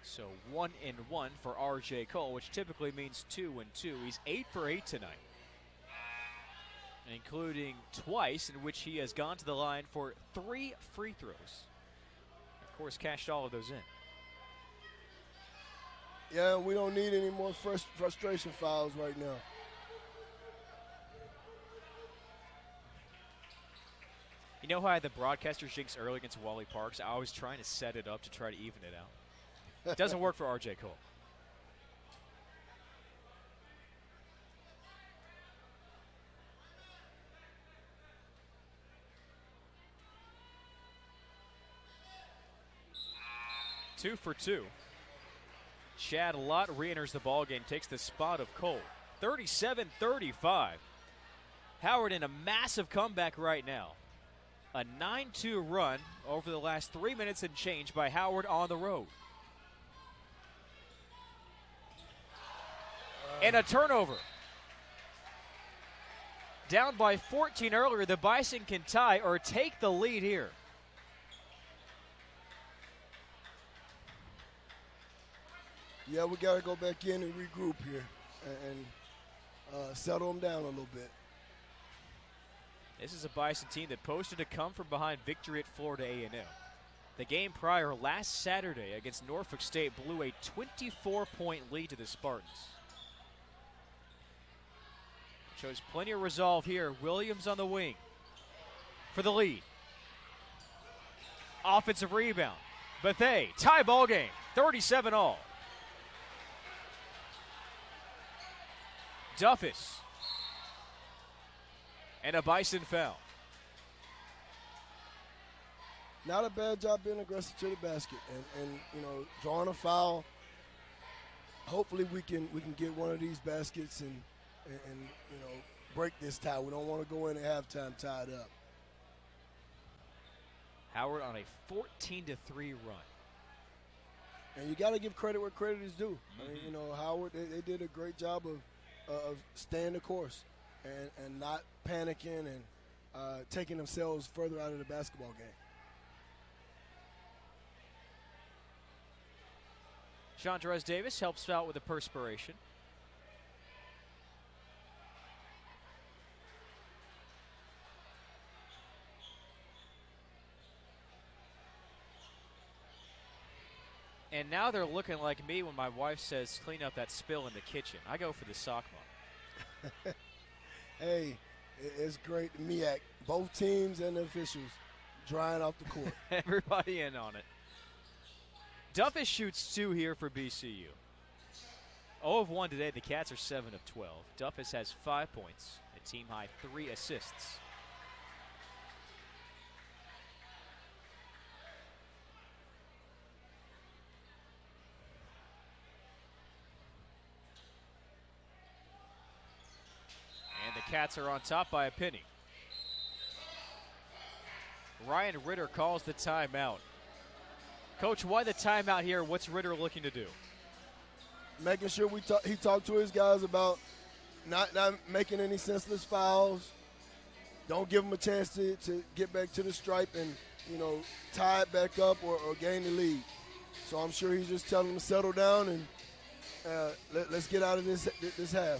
So 1-1 for RJ Cole, which typically means 2-2. He's 8 for 8 tonight, including twice in which he has gone to the line for 3 free throws. Of course, cashed all of those in. Yeah, we don't need any more frustration fouls right now. You know how I had the broadcaster's jinx early against Wally Parks? I was trying to set it up to try to even it out. It doesn't work for RJ Cole. Two for 2. Chad Lott re-enters the ballgame, takes the spot of Cole. 37-35. Howard in a massive comeback right now. A 9-2 run over the last 3 minutes and change by Howard on the road. And a turnover. Down by 14 earlier, the Bison can tie or take the lead here. Yeah, we got to go back in and regroup here and settle them down a little bit. This is a Bison team that posted a come-from-behind victory at Florida A&M. The game prior last Saturday against Norfolk State blew a 24-point lead to the Spartans. Shows plenty of resolve here. Williams on the wing for the lead. Offensive rebound. Bethea, tie ball game, 37 all. Duffus. And a Bison foul. Not a bad job being aggressive to the basket and drawing a foul. Hopefully we can get one of these baskets and break this tie. We don't want to go in at halftime tied up. Howard on a 14-3 run. And you got to give credit where credit is due. I mean, Howard, they did a great job of staying the course and not panicking and taking themselves further out of the basketball game. Chandrez Davis helps out with the perspiration. And now they're looking like me when my wife says, clean up that spill in the kitchen. I go for the sock mop. Hey, it's great. MEAC, both teams and the officials drying off the court. Everybody in on it. Duffus shoots 2 here for BCU. 0 of 1 today. The Cats are 7 of 12. Duffus has 5 points, a team high 3 assists. And the Cats are on top by a penny. Ryan Ritter calls the timeout. Coach, why the timeout here? What's Ritter looking to do? making sure he talked to his guys about not making any senseless fouls. Don't give them a chance to get back to the stripe and, tie it back up or gain the lead. So I'm sure he's just telling them to settle down and let's get out of this half.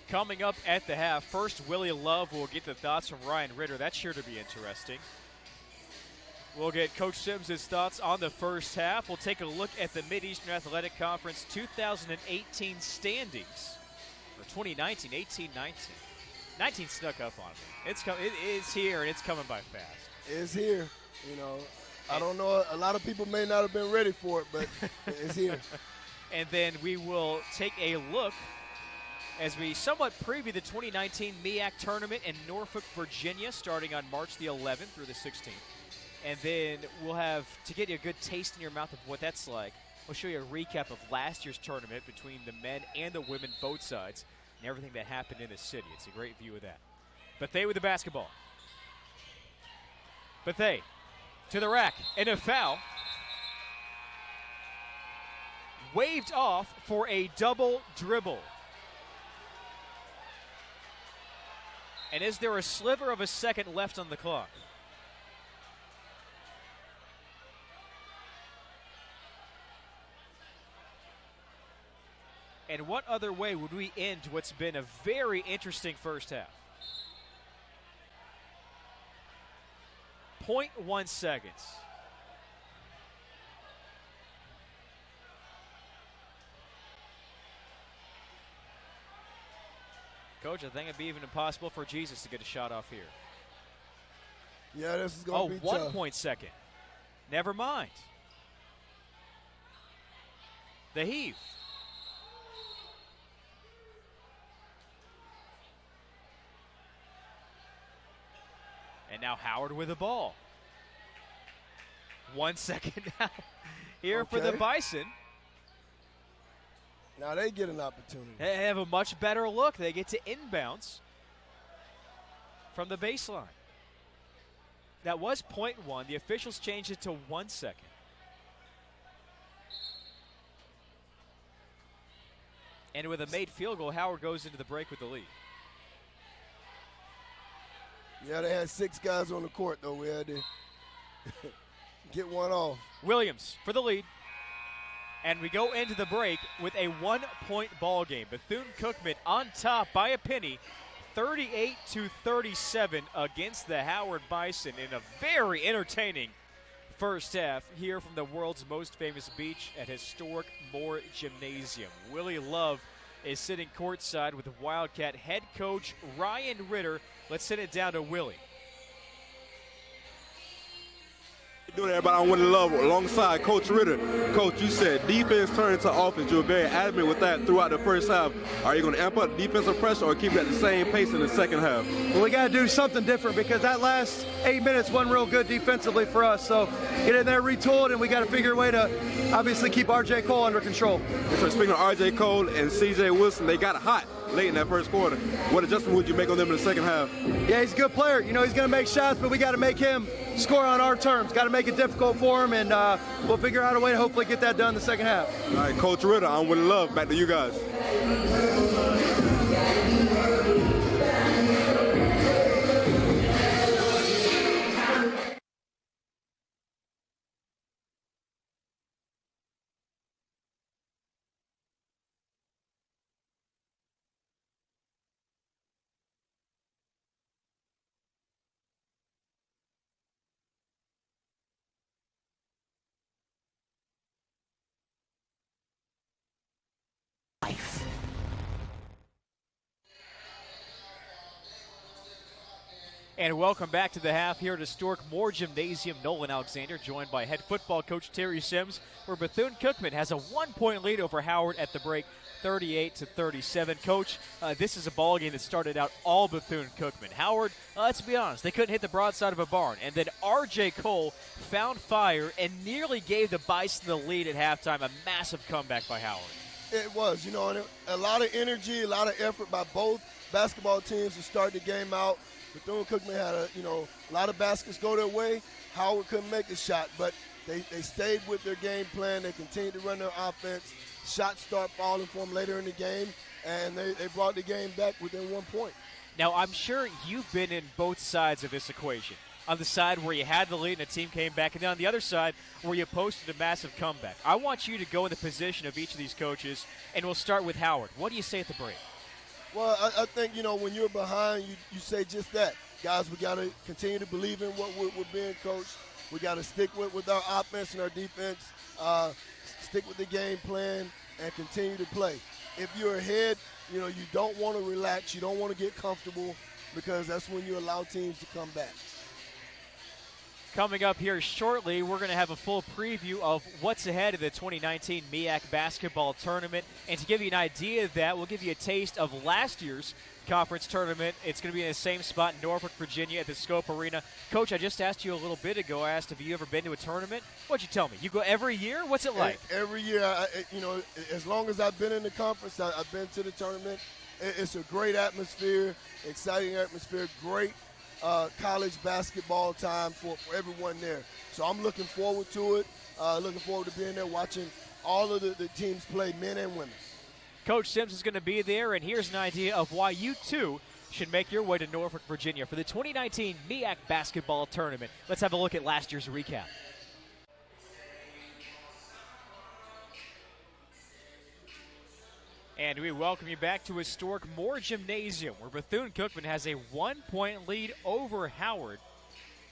Coming up at the half, first Willie Love will get the thoughts from Ryan Ritter. That's sure to be interesting. We'll get Coach Sims' thoughts on the first half. We'll take a look at the Mid-Eastern Athletic Conference 2018 standings. Or 2019, 18-19. 19 snuck up on me. It is here, and it's coming by fast. It's here. I don't know. A lot of people may not have been ready for it, but it's here. And then we will take a look as we somewhat preview the 2019 MEAC tournament in Norfolk, Virginia, starting on March the 11th through the 16th. And then we'll have, to get you a good taste in your mouth of what that's like, we'll show you a recap of last year's tournament between the men and the women, both sides, and everything that happened in the city. It's a great view of that. Bethune with the basketball. Bethune to the rack, and a foul. Waved off for a double dribble. And is there a sliver of a second left on the clock? And what other way would we end what's been a very interesting first half? 0.1 seconds. Coach, I think it'd be even impossible for Jesus to get a shot off here. Yeah, this is going to be tough. 1 second. Never mind. The heave. And now Howard with the ball. 1 second now here for the Bison. Now they get an opportunity. They have a much better look. They get to inbounds from the baseline. That was 0.1. The officials changed it to 1 second. And with a made field goal, Howard goes into the break with the lead. Yeah, they had 6 guys on the court, though. We had to get one off. Williams for the lead. And we go into the break with a 1-point ball game. Bethune-Cookman on top by a penny, 38-37 against the Howard Bison in a very entertaining first half here from the world's most famous beach at historic Moore Gymnasium. Willie Love is sitting courtside with the Wildcat head coach Ryan Ritter. Let's send it down to Willie. Doing everybody on Willie Love alongside Coach Ritter. Coach, you said defense turned into offense. You were very adamant with that throughout the first half. Are you going to amp up defensive pressure or keep it at the same pace in the second half? Well, we got to do something different because that last 8 minutes wasn't real good defensively for us. So get in there, retool it, and we got to figure a way to obviously keep R.J. Cole under control. So speaking of R.J. Cole and C.J. Wilson, they got hot late in that first quarter. What adjustment would you make on them in the second half? Yeah, he's a good player. You know, he's going to make shots, but we got to make him score on our terms. Got to make it difficult for him, and we'll figure out a way to hopefully get that done in the second half. All right, Coach Ritter, I'm Willie Love. Back to you guys. Life. And welcome back to the half here at historic Moore Gymnasium. Nolan Alexander joined by head football coach Terry Sims, where Bethune-Cookman has a 1-point lead over Howard at the break, 38-37. Coach, this is a ball game that started out all Bethune-Cookman. Howard, let's be honest, they couldn't hit the broadside of a barn. And then R.J. Cole found fire and nearly gave the Bison the lead at halftime. A massive comeback by Howard. It was, you know, and a lot of energy, a lot of effort by both basketball teams to start the game out. Bethune-Cookman had a lot of baskets go their way. Howard couldn't make a shot, but they stayed with their game plan. They continued to run their offense. shots start falling for them later in the game, and they brought the game back within 1 point. Now, I'm sure you've been in both sides of this equation. On the side where you had the lead and the team came back, and then on the other side where you posted a massive comeback. I want you to go in the position of each of these coaches, and we'll start with Howard. What do you say at the break? Well, I think, when you're behind, you say just that. Guys, we got to continue to believe in what we're being coached. We got to stick with our offense and our defense, stick with the game plan, and continue to play. If you're ahead, you don't want to relax. You don't want to get comfortable, because that's when you allow teams to come back. Coming up here shortly, we're going to have a full preview of what's ahead of the 2019 MEAC Basketball Tournament. And to give you an idea of that, we'll give you a taste of last year's conference tournament. It's going to be in the same spot in Norfolk, Virginia at the Scope Arena. Coach, I just asked you a little bit ago. I asked, have you ever been to a tournament? What'd you tell me? You go every year? What's it like? Every year. As long as I've been in the conference, I've been to the tournament. It's a great atmosphere, exciting atmosphere, great college basketball time for everyone there. So I'm looking forward to it, looking forward to being there, watching all of the teams play, men and women. Coach Sims is going to be there, and here's an idea of why you, too, should make your way to Norfolk, Virginia for the 2019 MEAC Basketball Tournament. Let's have a look at last year's recap. And we welcome you back to historic Moore Gymnasium, where Bethune-Cookman has a 1-point lead over Howard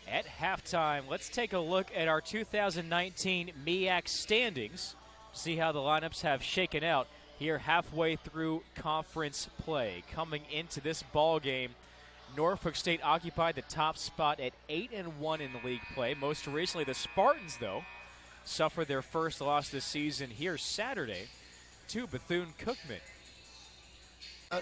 at halftime. Let's take a look at our 2019 MEAC standings, see how the lineups have shaken out here halfway through conference play. Coming into this ball game, Norfolk State occupied the top spot at 8-1 in the league play. Most recently, the Spartans, though, suffered their first loss this season here Saturday to Bethune-Cookman.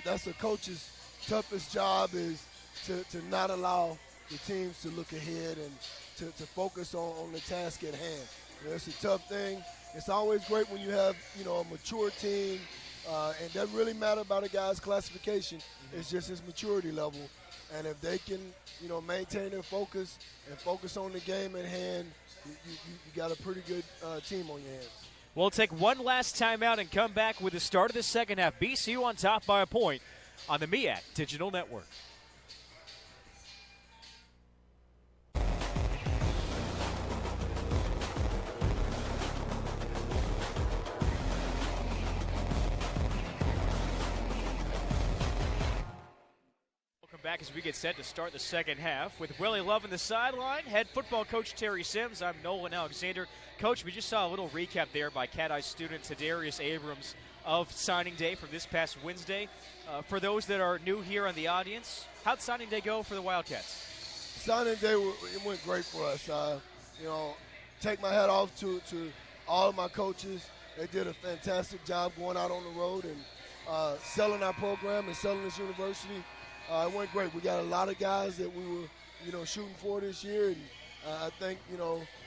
That's the coach's toughest job, is to not allow the teams to look ahead and to focus on the task at hand. It's a tough thing. It's always great when you have a mature team, and that really matter about a guy's classification. It's just his maturity level, and if they can maintain their focus and focus on the game at hand, you got a pretty good team on your hands. We'll take one last timeout and come back with the start of the second half. BCU on top by a point on the MEAC Digital Network. Back as we get set to start the second half with Willie Love in the sideline, head football coach Terry Sims. I'm Nolan Alexander. Coach, we just saw a little recap there by Cat-Eye student Tadarius Abrams of signing day from this past Wednesday. For those that are new here on the audience, how'd signing day go for the Wildcats? Signing day, it went great for us. Take my hat off to all of my coaches. They did a fantastic job going out on the road and selling our program and selling this university. It went great. We got a lot of guys that we were, shooting for this year, and I think,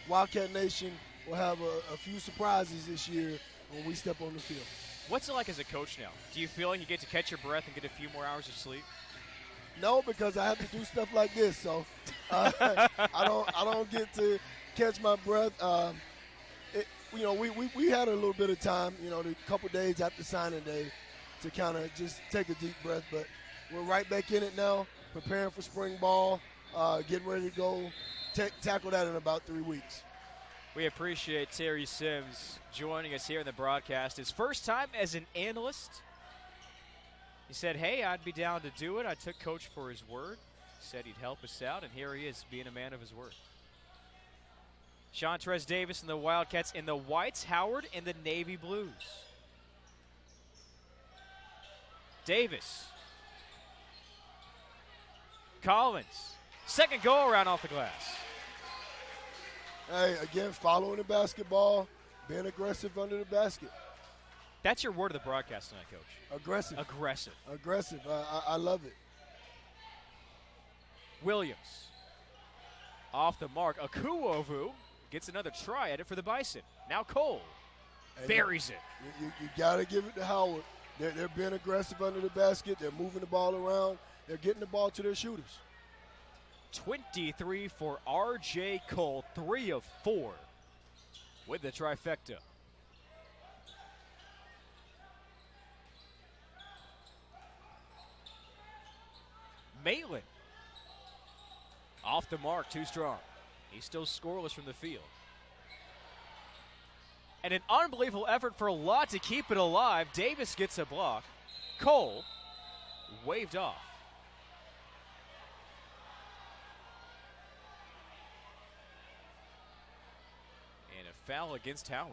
Wildcat Nation will have a few surprises this year when we step on the field. What's it like as a coach now? Do you feel like you get to catch your breath and get a few more hours of sleep? No, because I have to do stuff like this, so I don't get to catch my breath. We had a little bit of time, a couple days after signing day, to kind of just take a deep breath, but we're right back in it now, preparing for spring ball, getting ready to go tackle that in about 3 weeks. We appreciate Terry Sims joining us here in the broadcast. His first time as an analyst. He said, hey, I'd be down to do it. I took Coach for his word. Said he'd help us out, and here he is being a man of his word. Chantrez Davis and the Wildcats in the whites, Howard in the navy blues. Davis. Collins, second go-around off the glass. Hey, again, following the basketball, being aggressive under the basket. That's your word of the broadcast tonight, Coach. Aggressive. Aggressive. Aggressive. I love it. Williams, off the mark. Akuovu gets another try at it for the Bison. Now Cole buries it. You got to give it to Howard. They're being aggressive under the basket. They're moving the ball around. They're getting the ball to their shooters. 23 for R.J. Cole, 3 of 4 with the trifecta. Maitland. Off the mark, too strong. He's still scoreless from the field. And an unbelievable effort for Lott to keep it alive. Davis gets a block. Cole waved off. And a foul against Howard.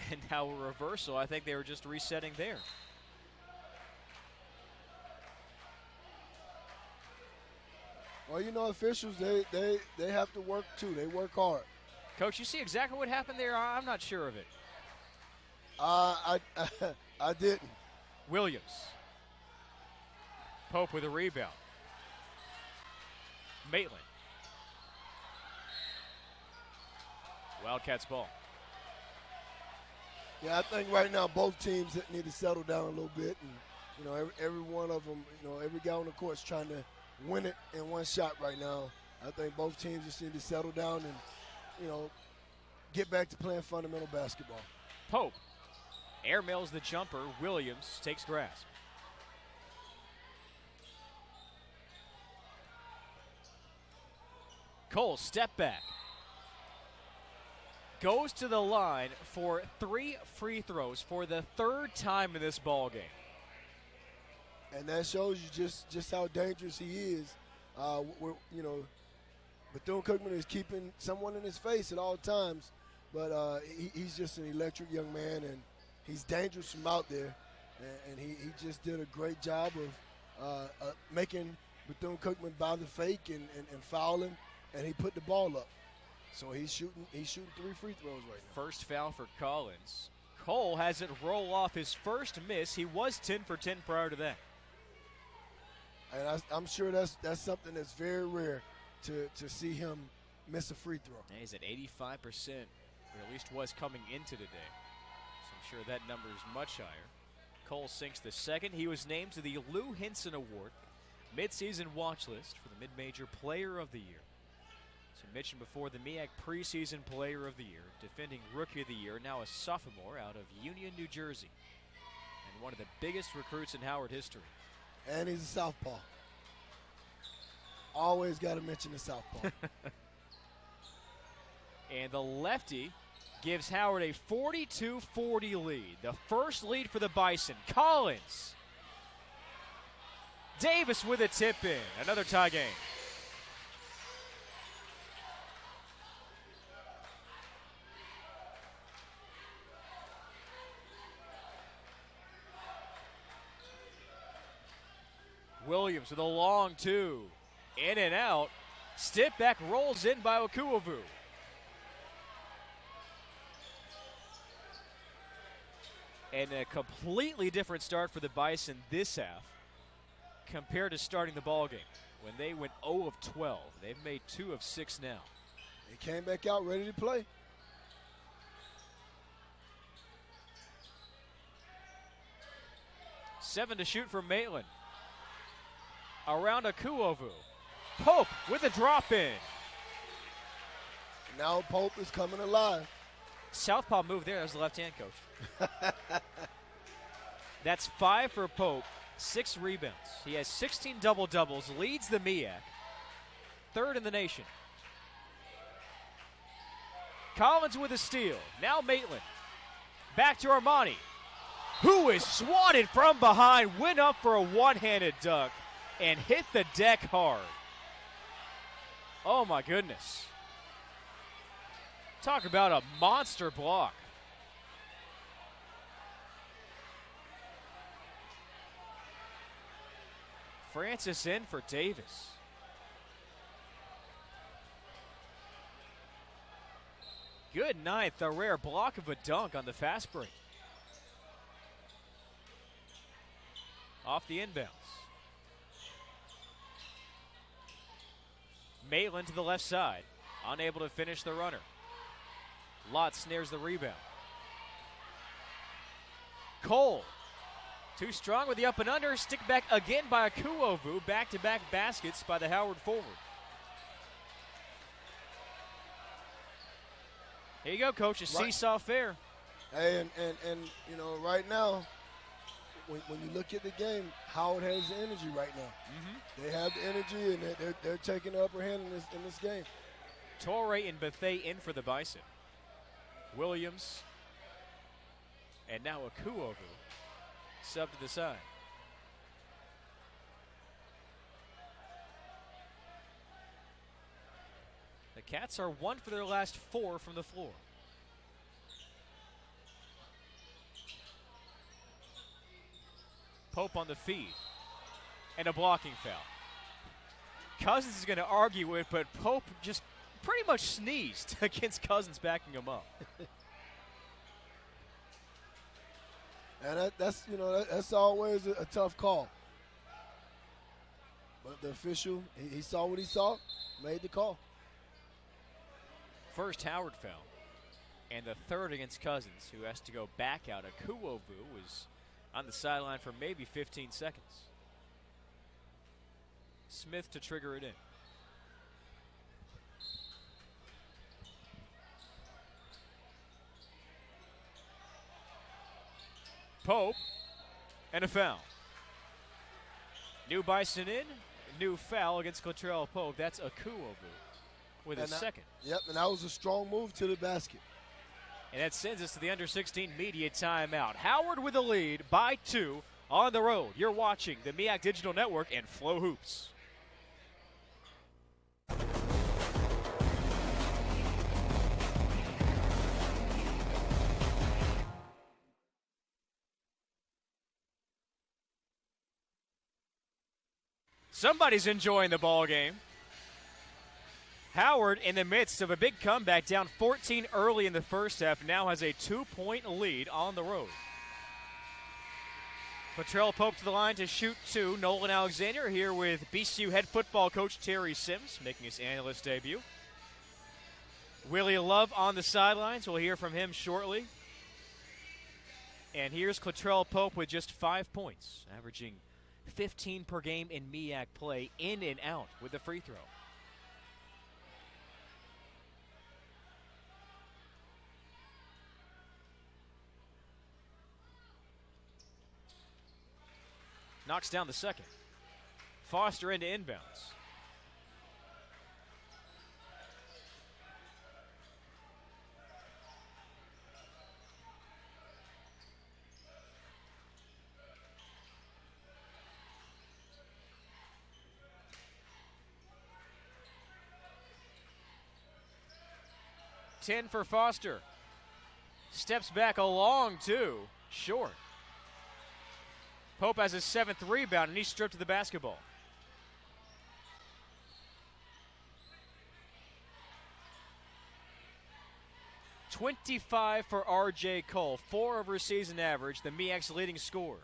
And now a reversal. I think they were just resetting there. Well, you know, officials, they have to work too. They work hard. Coach, you see exactly what happened there? I'm not sure of it. I didn't. Williams. Pope with a rebound. Maitland. Wildcats ball. Yeah, I think right now both teams need to settle down a little bit, and you know, every one of them, you know, every guy on the court is trying to win it in one shot right now. I think both teams just need to settle down and, you know, get back to playing fundamental basketball. Pope airmails the jumper. Williams takes grasp. Cole, step back. Goes to the line for 3 free throws for the 3rd time in this ball game. And that shows you just how dangerous he is. You know, Bethune Cookman is keeping someone in his face at all times, but he's just an electric young man, and he's dangerous from out there. And he just did a great job of making Bethune Cookman buy the fake and foul him, and he put the ball up. So he's shooting 3 free throws right now. First foul for Collins. Cole has it roll off his first miss. He was 10 for 10 prior to that. And I'm sure that's something that's very rare to see him miss a free throw. And he's at 85%, or at least was coming into today. So I'm sure that number is much higher. Cole sinks the second. He was named to the Lou Hinson Award midseason watch list for the Mid-Major Player of the Year. As I mentioned before, the MEAC preseason Player of the Year, defending Rookie of the Year, now a sophomore out of Union, New Jersey, and one of the biggest recruits in Howard history. And he's a southpaw. Always got to mention the southpaw. And the lefty gives Howard a 42-40 lead, the first lead for the Bison. Collins. Davis with a tip in, another tie game. Williams with a long 2. In and out. Step back rolls in by Okuovu. And a completely different start for the Bison this half compared to starting the ball game when they went 0 of 12. They've made 2 of 6 now. They came back out ready to play. Seven to shoot for Maitland. Around Okuovu. Pope with a drop in. Now Pope is coming alive. Southpaw move there. That was the left hand, coach. That's 5 for Pope, 6 rebounds. He has 16 double-doubles, leads the MEAC, 3rd in the nation. Collins with a steal. Now Maitland. Back to Armani, who is swatted from behind, went up for a one-handed dunk, and hit the deck hard. Oh, my goodness. Talk about a monster block. Francis in for Davis. Good night, the rare block of a dunk on the fast break. Off the inbounds. Maitland to the left side, unable to finish the runner. Lott snares the rebound. Cole, too strong with the up and under. Stick back again by Okuovu. Back-to-back baskets by the Howard forward. Here you go, Coach. A seesaw fair. Hey, and you know, right now, when you look at the game, Howard has the energy right now. They have the energy, and they're taking the upper hand in this game. Torrey and Bethune in for the Bison. Williams and now Akuovu sub to the side. The Cats are 1 for their last 4 from the floor. Pope on the feed. And a blocking foul. Cousins is going to argue it, but Pope just pretty much sneezed against Cousins backing him up. And that's always a tough call. But the official, he saw what he saw, made the call. First Howard foul, and the third against Cousins, who has to go back out. Akuovu was on the sideline for maybe 15 seconds. Smith to trigger it in. Pope, and a foul. New Bison in, new foul against Cottrell Pope. That's Akuovu with a second. Yep, and that was a strong move to the basket. And that sends us to the under-16 media timeout. Howard with the lead by 2 on the road. You're watching the MEAC Digital Network and FloHoops. Somebody's enjoying the ball game. Howard, in the midst of a big comeback, down 14 early in the first half, now has a 2-point lead on the road. Cottrell Pope to the line to shoot 2. Nolan Alexander here with BCU head football coach Terry Sims, making his analyst debut. Willie Love on the sidelines. We'll hear from him shortly. And here's Cottrell Pope with just 5 points, averaging 15 per game in MEAC play, in and out with the free throw. Knocks down the second. Foster into inbounds. Ten for Foster. Steps back a long 2. Short. Pope has his 7th rebound, and he's stripped to the basketball. .25 for R.J. Cole, 4 over season average, the MEAC's leading scorer.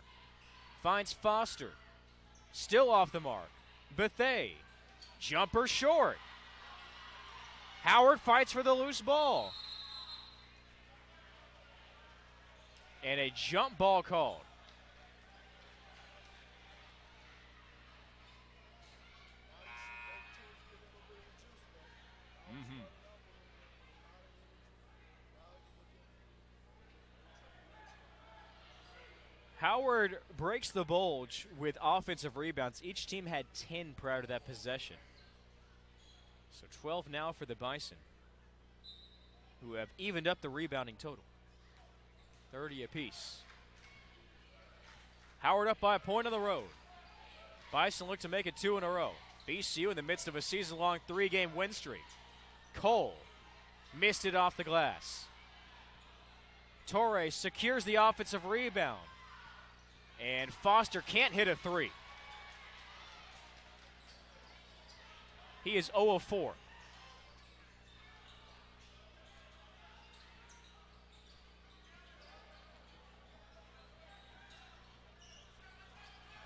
Finds Foster, still off the mark. Bethune, jumper short. Howard fights for the loose ball. And a jump ball called. Howard breaks the bulge with offensive rebounds. Each team had 10 prior to that possession. So 12 now for the Bison, who have evened up the rebounding total. 30 apiece. Howard up by a point on the road. Bison look to make it 2 in a row. BCU in the midst of a season-long 3-game win streak. Cole missed it off the glass. Torres secures the offensive rebound. And Foster can't hit a 3. He is 0 of 4.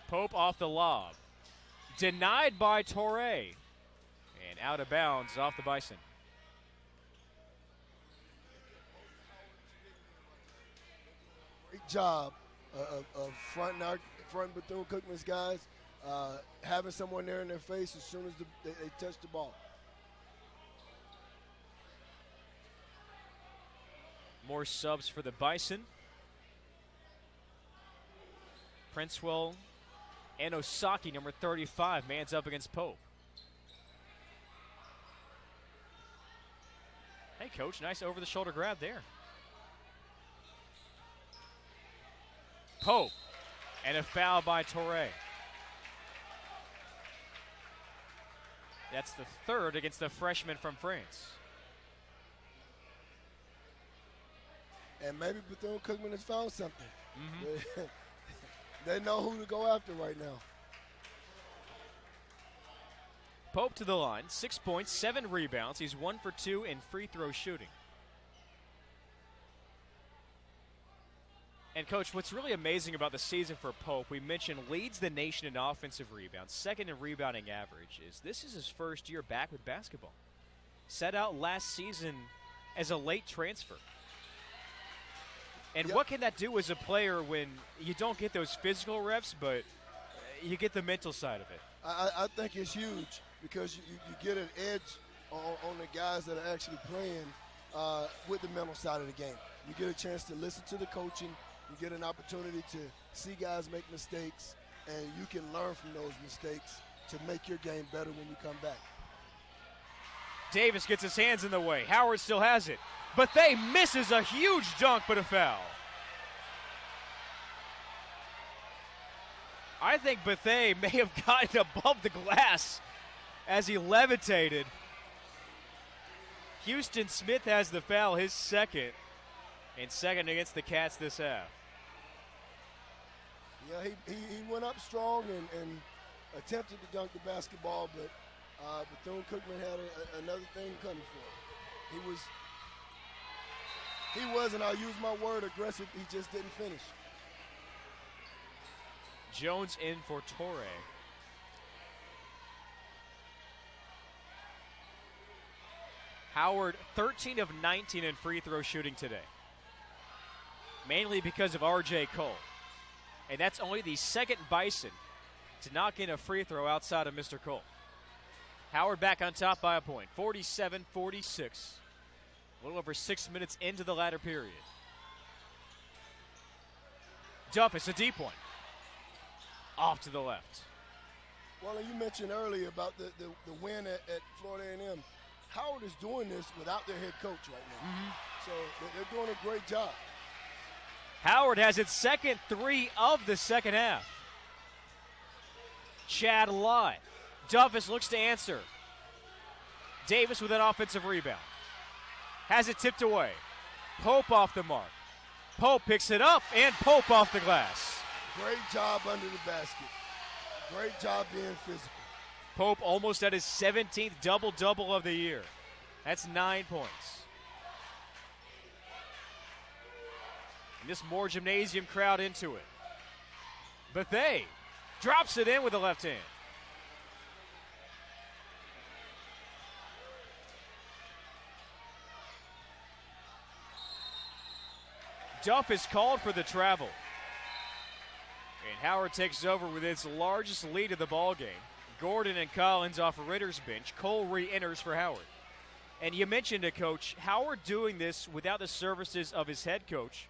Pope off the lob. Denied by Torre. And out of bounds off the Bison. Great job of front Bethune Cookman's guys, having someone there in their face as soon as they touch the ball. More subs for the Bison. Princewell and Osaki, number 35, man's up against Pope. Hey, Coach, nice over-the-shoulder grab there. Pope, and a foul by Torre. That's the third against the freshman from France. And maybe Bethune-Cookman has found something. They know who to go after right now. Pope to the line, 6 points, 7 rebounds. He's 1 for 2 in free throw shooting. And, Coach, what's really amazing about the season for Pope, we mentioned leads the nation in offensive rebounds, second in rebounding average, is this is his first year back with basketball. Set out last season as a late transfer. And what can that do as a player when you don't get those physical reps, but you get the mental side of it? I think it's huge because you get an edge on the guys that are actually playing with the mental side of the game. You get a chance to listen to the coaching. You get an opportunity to see guys make mistakes, and you can learn from those mistakes to make your game better when you come back. Davis gets his hands in the way. Howard still has it. Bethune misses a huge dunk, but a foul. I think Bethune may have gotten above the glass as he levitated. Houston Smith has the foul, his second, and second against the Cats this half. Yeah, he went up strong and attempted to dunk the basketball, but Bethune-Cookman had another thing coming for him. He was, and I'll use my word, aggressive. He just didn't finish. Jones in for Torre. Howard, 13 of 19 in free throw shooting today. Mainly because of R.J. Cole. And that's only the second Bison to knock in a free throw outside of Mr. Cole. Howard back on top by a point, 47-46. A little over 6 minutes into the latter period. Duffus, a deep one. Off to the left. Well, you mentioned earlier about the win at Florida A&M. Howard is doing this without their head coach right now. So they're doing a great job. Howard has its second three of the second half. Chad Lott. Duffus looks to answer. Davis with an offensive rebound. Has it tipped away. Pope off the mark. Pope picks it up, and Pope off the glass. Great job under the basket. Great job being physical. Pope almost at his 17th double-double of the year. That's 9 points. And this more gymnasium crowd into it. Bethune drops it in with the left hand. Duff is called for the travel. And Howard takes over with its largest lead of the ballgame. Gordon and Collins off Ritter's bench. Cole re-enters for Howard. And you mentioned it, Coach. Howard doing this without the services of his head coach.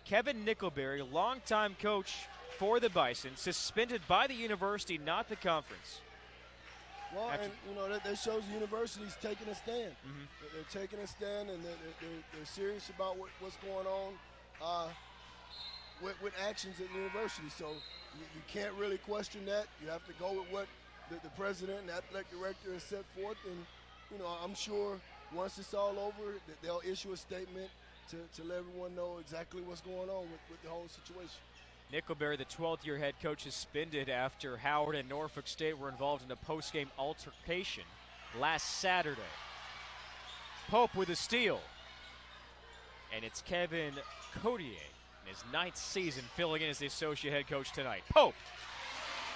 Kevin Nickelberry, longtime coach for the Bison, suspended by the university, not the conference. Well, and you know that shows the university's taking a stand. They're taking a stand, and they're serious about what's going on with actions at the university. So you can't really question that. You have to go with what the president and athletic director has set forth, and you know I'm sure once it's all over, that they'll issue a statement to let everyone know exactly what's going on with the whole situation. Nickelberry, the 12th-year head coach, is suspended after Howard and Norfolk State were involved in a post-game altercation last Saturday. Pope with a steal. And it's Kevin Cotier in his 9th season filling in as the associate head coach tonight. Pope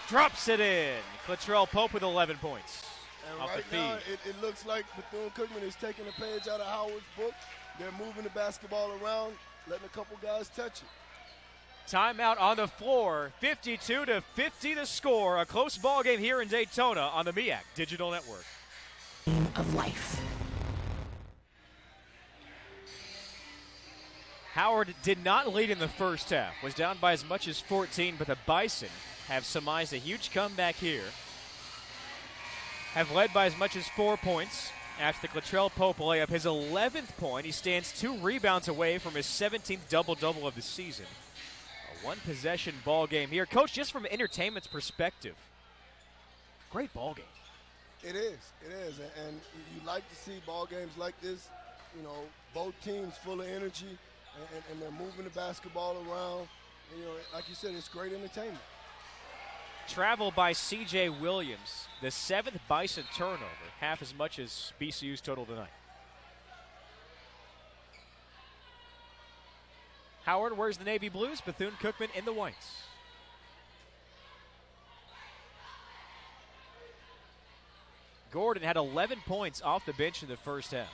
drops it in. Clattrell Pope with 11 points. And off right the now, feed. it looks like Bethune-Cookman is taking a page out of Howard's book. They're moving the basketball around, letting a couple guys touch it. Timeout on the floor. 52-50 the score. A close ball game here in Daytona on the MEAC Digital Network. Of life. Howard did not lead in the first half, was down by as much as 14, but the Bison have surmised a huge comeback here. Have led by as much as 4 points after the Latrell Pope layup, his 11th point. He stands 2 rebounds away from his 17th double-double of the season. A one-possession ball game here. Coach, just from entertainment's perspective, great ball game. It is, and you like to see ball games like this. You know, both teams full of energy, and they're moving the basketball around. And, you know, like you said, it's great entertainment. Travel by C.J. Williams, the 7th Bison turnover, half as much as BCU's total tonight. Howard wears the navy blues, Bethune-Cookman in the whites. Gordon had 11 points off the bench in the first half.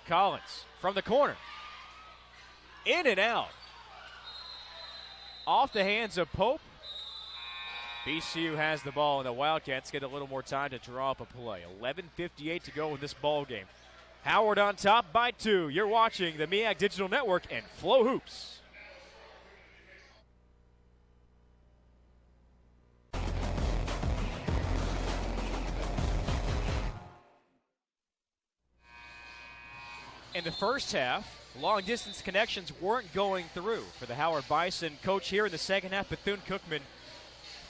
Collins from the corner. In and out. Off the hands of Pope. BCU has the ball, and the Wildcats get a little more time to draw up a play. 11:58 to go in this ball game. Howard on top by 2. You're watching the MEAC Digital Network and FloHoops. In the first half, long-distance connections weren't going through for the Howard Bison. Coach, here in the second half, Bethune-Cookman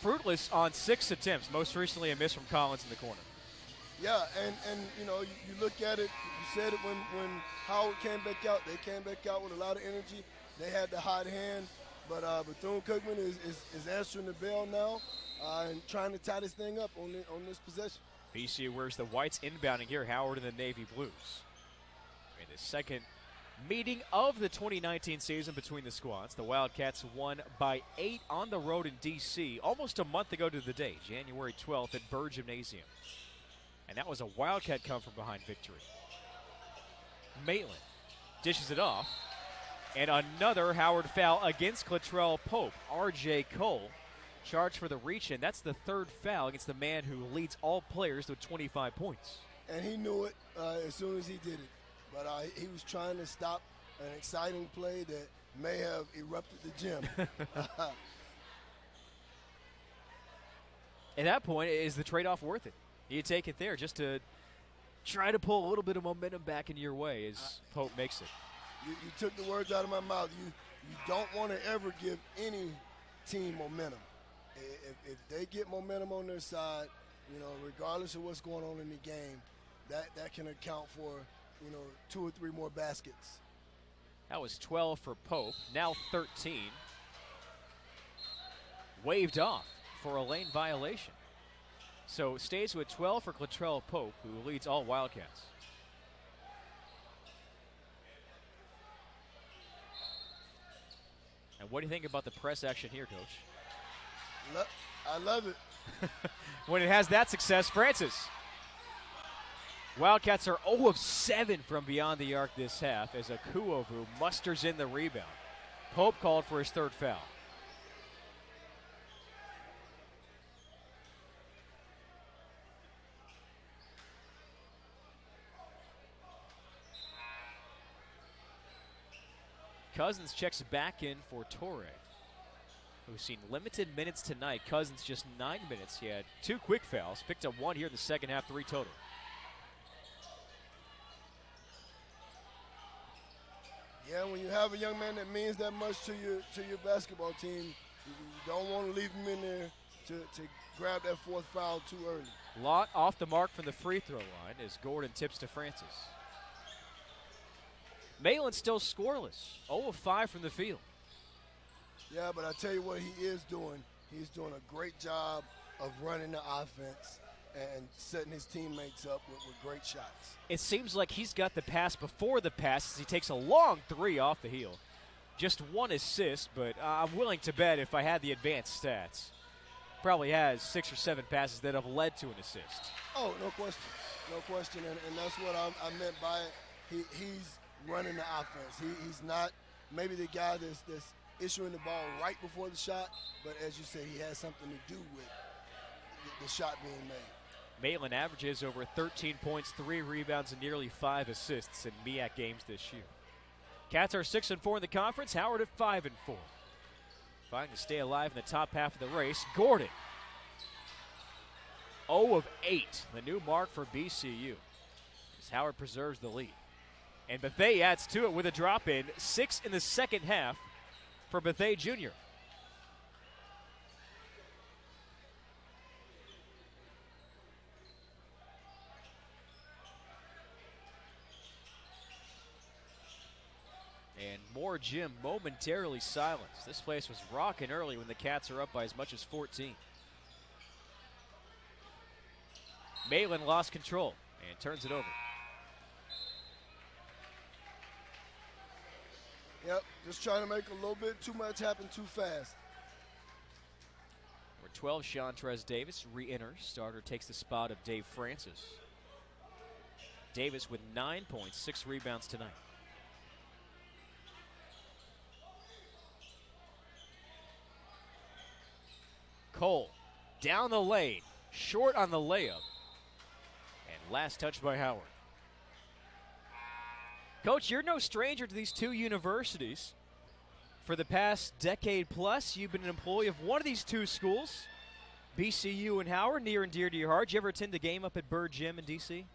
fruitless on 6 attempts, most recently a miss from Collins in the corner. Yeah, and you know, you look at it, you said it when Howard came back out. They came back out with a lot of energy. They had the hot hand, but Bethune-Cookman is answering the bell now and trying to tie this thing up on this possession. BCU wears the whites inbounding here, Howard in the navy blues. In the second meeting of the 2019 season between the squads, the Wildcats won by 8 on the road in D.C. almost a month ago to the day, January 12th at Burr Gymnasium. And that was a Wildcat come-from-behind victory. Maitland dishes it off, and another Howard foul against Latrell Pope. R.J. Cole charged for the reach-in. That's the 3rd foul against the man who leads all players with 25 points. And he knew it as soon as he did it. But he was trying to stop an exciting play that may have erupted the gym. At that point, is the trade-off worth it? You take it there just to try to pull a little bit of momentum back in your way as Pope makes it. You took the words out of my mouth. You don't want to ever give any team momentum. If they get momentum on their side, you know, regardless of what's going on in the game, that can account for, you know, 2 or 3 more baskets. That was 12 for Pope, now 13. Waved off for a lane violation. So stays with 12 for Latrell Pope, who leads all Wildcats. And what do you think about the press action here, Coach? I love it. When it has that success, Francis. Wildcats are 0 of 7 from beyond the arc this half as Akuovu musters in the rebound. Pope called for his 3rd foul. Cousins checks back in for Torre, who's seen limited minutes tonight. Cousins just 9 minutes. He had 2 quick fouls, picked up 1 here in the second half, 3 total. Yeah, when you have a young man that means that much to your basketball team, you don't want to leave him in there to grab that 4th foul too early. Lott off the mark from the free throw line as Gordon tips to Francis. Maitland still scoreless, 0 of 5 from the field. Yeah, but I tell you what he is doing. He's doing a great job of running the offense and setting his teammates up with great shots. It seems like he's got the pass before the pass as he takes a long 3 off the heel. Just 1 assist, but I'm willing to bet if I had the advanced stats, probably has 6 or 7 passes that have led to an assist. Oh, no question. No question, and that's what I meant by it. He's running the offense. He's not maybe the guy that's issuing the ball right before the shot, but as you say, he has something to do with the shot being made. Maitland averages over 13 points, 3 rebounds, and nearly 5 assists in MEAC games this year. Cats are 6-4 in the conference. Howard at 5-4. Trying to stay alive in the top half of the race. Gordon, 0 of 8, the new mark for BCU, as Howard preserves the lead. And Bethea adds to it with a drop in, 6 in the second half for Bethea Jr. And Moore Gym momentarily silenced. This place was rocking early when the Cats are up by as much as 14. Maitland lost control and turns it over. Yep, just trying to make a little bit too much happen too fast. Number 12, Chantrez Davis re-enters. Starter takes the spot of Dave Francis. Davis with 9 points, 6 rebounds tonight. Cole down the lane, short on the layup, and last touch by Howard. Coach, you're no stranger to these two universities. For the past decade plus, you've been an employee of one of these two schools, BCU and Howard, near and dear to your heart. Did you ever attend a game up at Bird Gym in D.C.?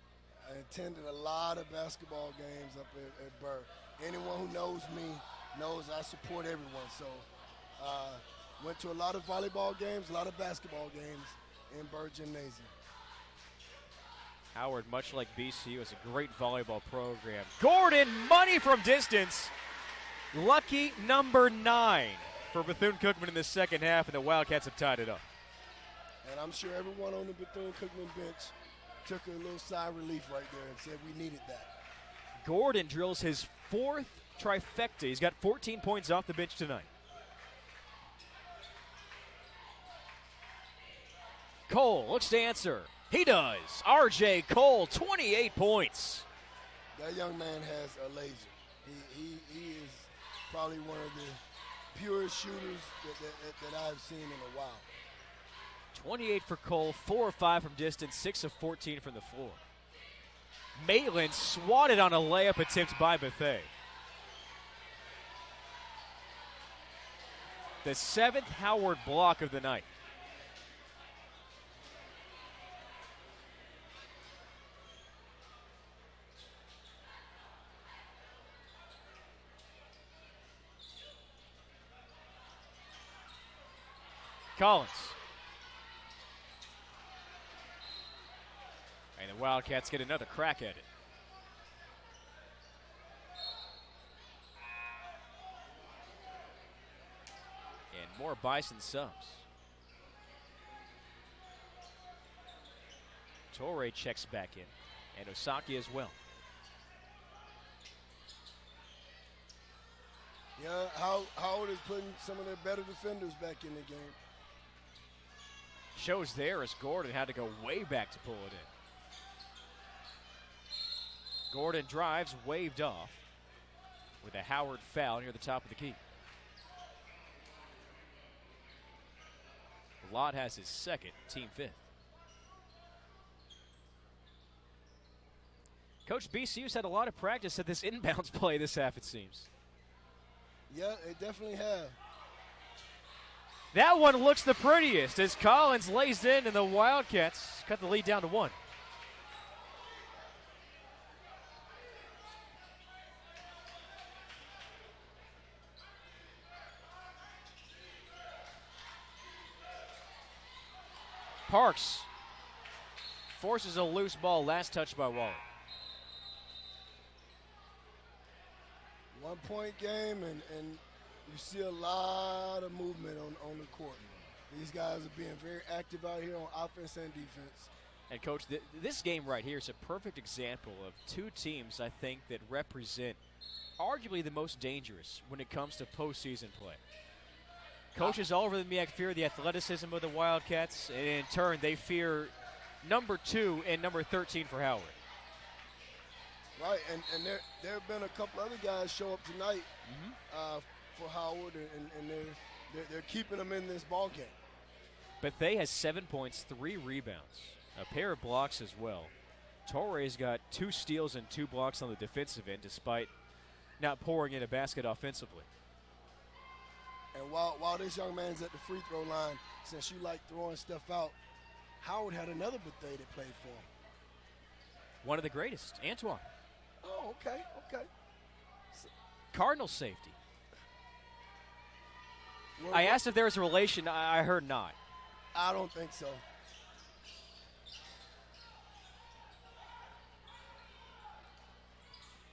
I attended a lot of basketball games up at Bird. Anyone who knows me knows I support everyone. So went to a lot of volleyball games, a lot of basketball games in Bird Gymnasium. Howard, much like BCU, has a great volleyball program. Gordon, money from distance. Lucky number 9 for Bethune-Cookman in the second half, and the Wildcats have tied it up. And I'm sure everyone on the Bethune-Cookman bench took a little sigh of relief right there and said we needed that. Gordon drills his 4th trifecta. He's got 14 points off the bench tonight. Cole looks to answer. He does. R.J. Cole, 28 points. That young man has a laser. He is probably one of the purest shooters that I've seen in a while. 28 for Cole, 4 of 5 from distance, 6 of 14 from the floor. Maitland swatted on a layup attempt by Bethea. The 7th Howard block of the night. Collins. And the Wildcats get another crack at it. And more Bison subs. Torrey checks back in, and Osaki as well. Yeah, Howard is putting some of their better defenders back in the game. Shows there as Gordon had to go way back to pull it in. Gordon drives, waved off with a Howard foul near the top of the key. Lott has his 2nd, team 5th. Coach, BCU's had a lot of practice at this inbounds play this half, it seems. Yeah, they definitely have. That one looks the prettiest as Collins lays in and the Wildcats cut the lead down to 1. Parks forces a loose ball, last touch by Waller. 1-point game, and you see a lot of movement on the court. These guys are being very active out here on offense and defense. And, Coach, this game right here is a perfect example of two teams, I think, that represent arguably the most dangerous when it comes to postseason play. Coaches all over the MEAC fear the athleticism of the Wildcats, and in turn they fear number 2 and number 13 for Howard. Right, and there have been a couple other guys show up tonight for Howard, and they're keeping them in this ball game. Bethea has 7 points, 3 rebounds. A pair of blocks as well. Torres got 2 steals and 2 blocks on the defensive end despite not pouring in a basket offensively. And while this young man's at the free throw line, since you like throwing stuff out, Howard had another Bethune that played for him. One of the greatest, Antoine. Oh, okay. Cardinal safety. Well, I asked if there was a relation. I heard not. I don't think so.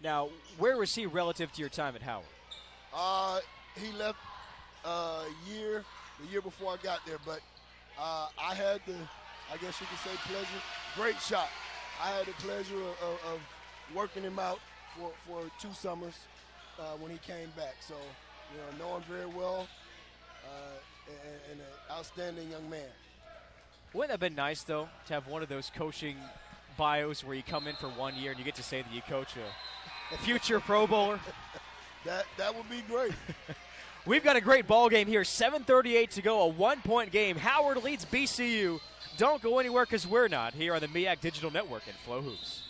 Now, where was he relative to your time at Howard? He left the year before I got there, but I had the, I guess you could say, pleasure. Great shot. I had the pleasure of working him out for 2 summers when he came back. So, know him very well, and an outstanding young man. Wouldn't that have been nice, though, to have one of those coaching bios where you come in for 1 year and you get to say that you coach a future Pro Bowler? That would be great. We've got a great ball game here. 7:38 to go, a 1-point game. Howard leads BCU. Don't go anywhere because we're not here on the MEAC Digital Network and FloHoops.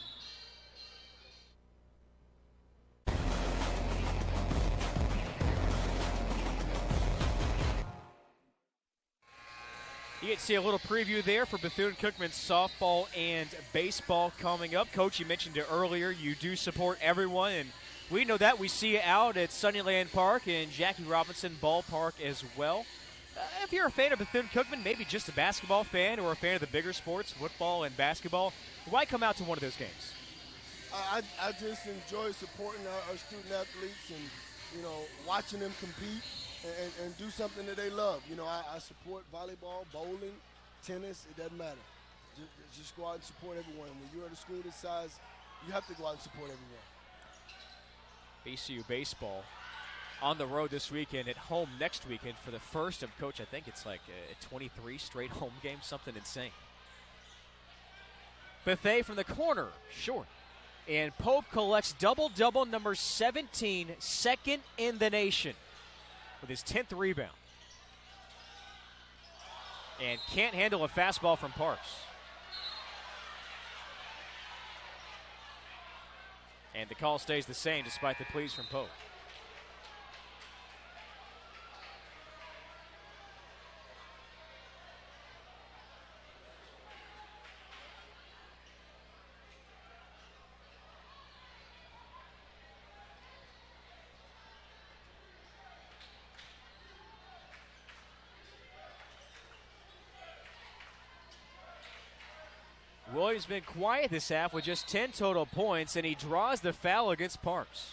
You get to see a little preview there for Bethune Cookman softball and baseball coming up. Coach, you mentioned it earlier. You do support everyone, and we know that. We see you out at Sunnyland Park and Jackie Robinson Ballpark as well. If you're a fan of Bethune Cookman, maybe just a basketball fan or a fan of the bigger sports, football and basketball, why come out to one of those games? I just enjoy supporting our student athletes and, watching them compete and do something that they love. I support volleyball, bowling, tennis. It doesn't matter. Just go out and support everyone. When you're at a school this size, you have to go out and support everyone. BCU baseball on the road this weekend, at home next weekend for the first of, Coach, I think it's like 23 straight home games, something insane. Bethea from the corner, short. And Pope collects double-double, number 17, second in the nation, with his 10th rebound. And can't handle a fastball from Parks. And the call stays the same despite the pleas from Pope. Williams been quiet this half with just 10 total points, and he draws the foul against Parks.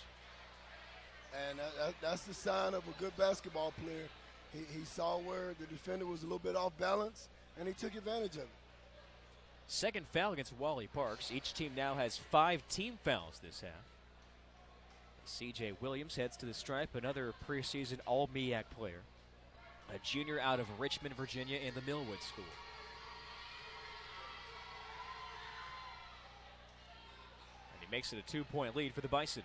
And that's the sign of a good basketball player. He saw where the defender was a little bit off balance, and he took advantage of it. Second foul against Wally Parks. Each team now has 5 team fouls this half. C.J. Williams heads to the stripe, another preseason All-MEAC player, a junior out of Richmond, Virginia, in the Millwood School. Makes it a 2-point lead for the Bison.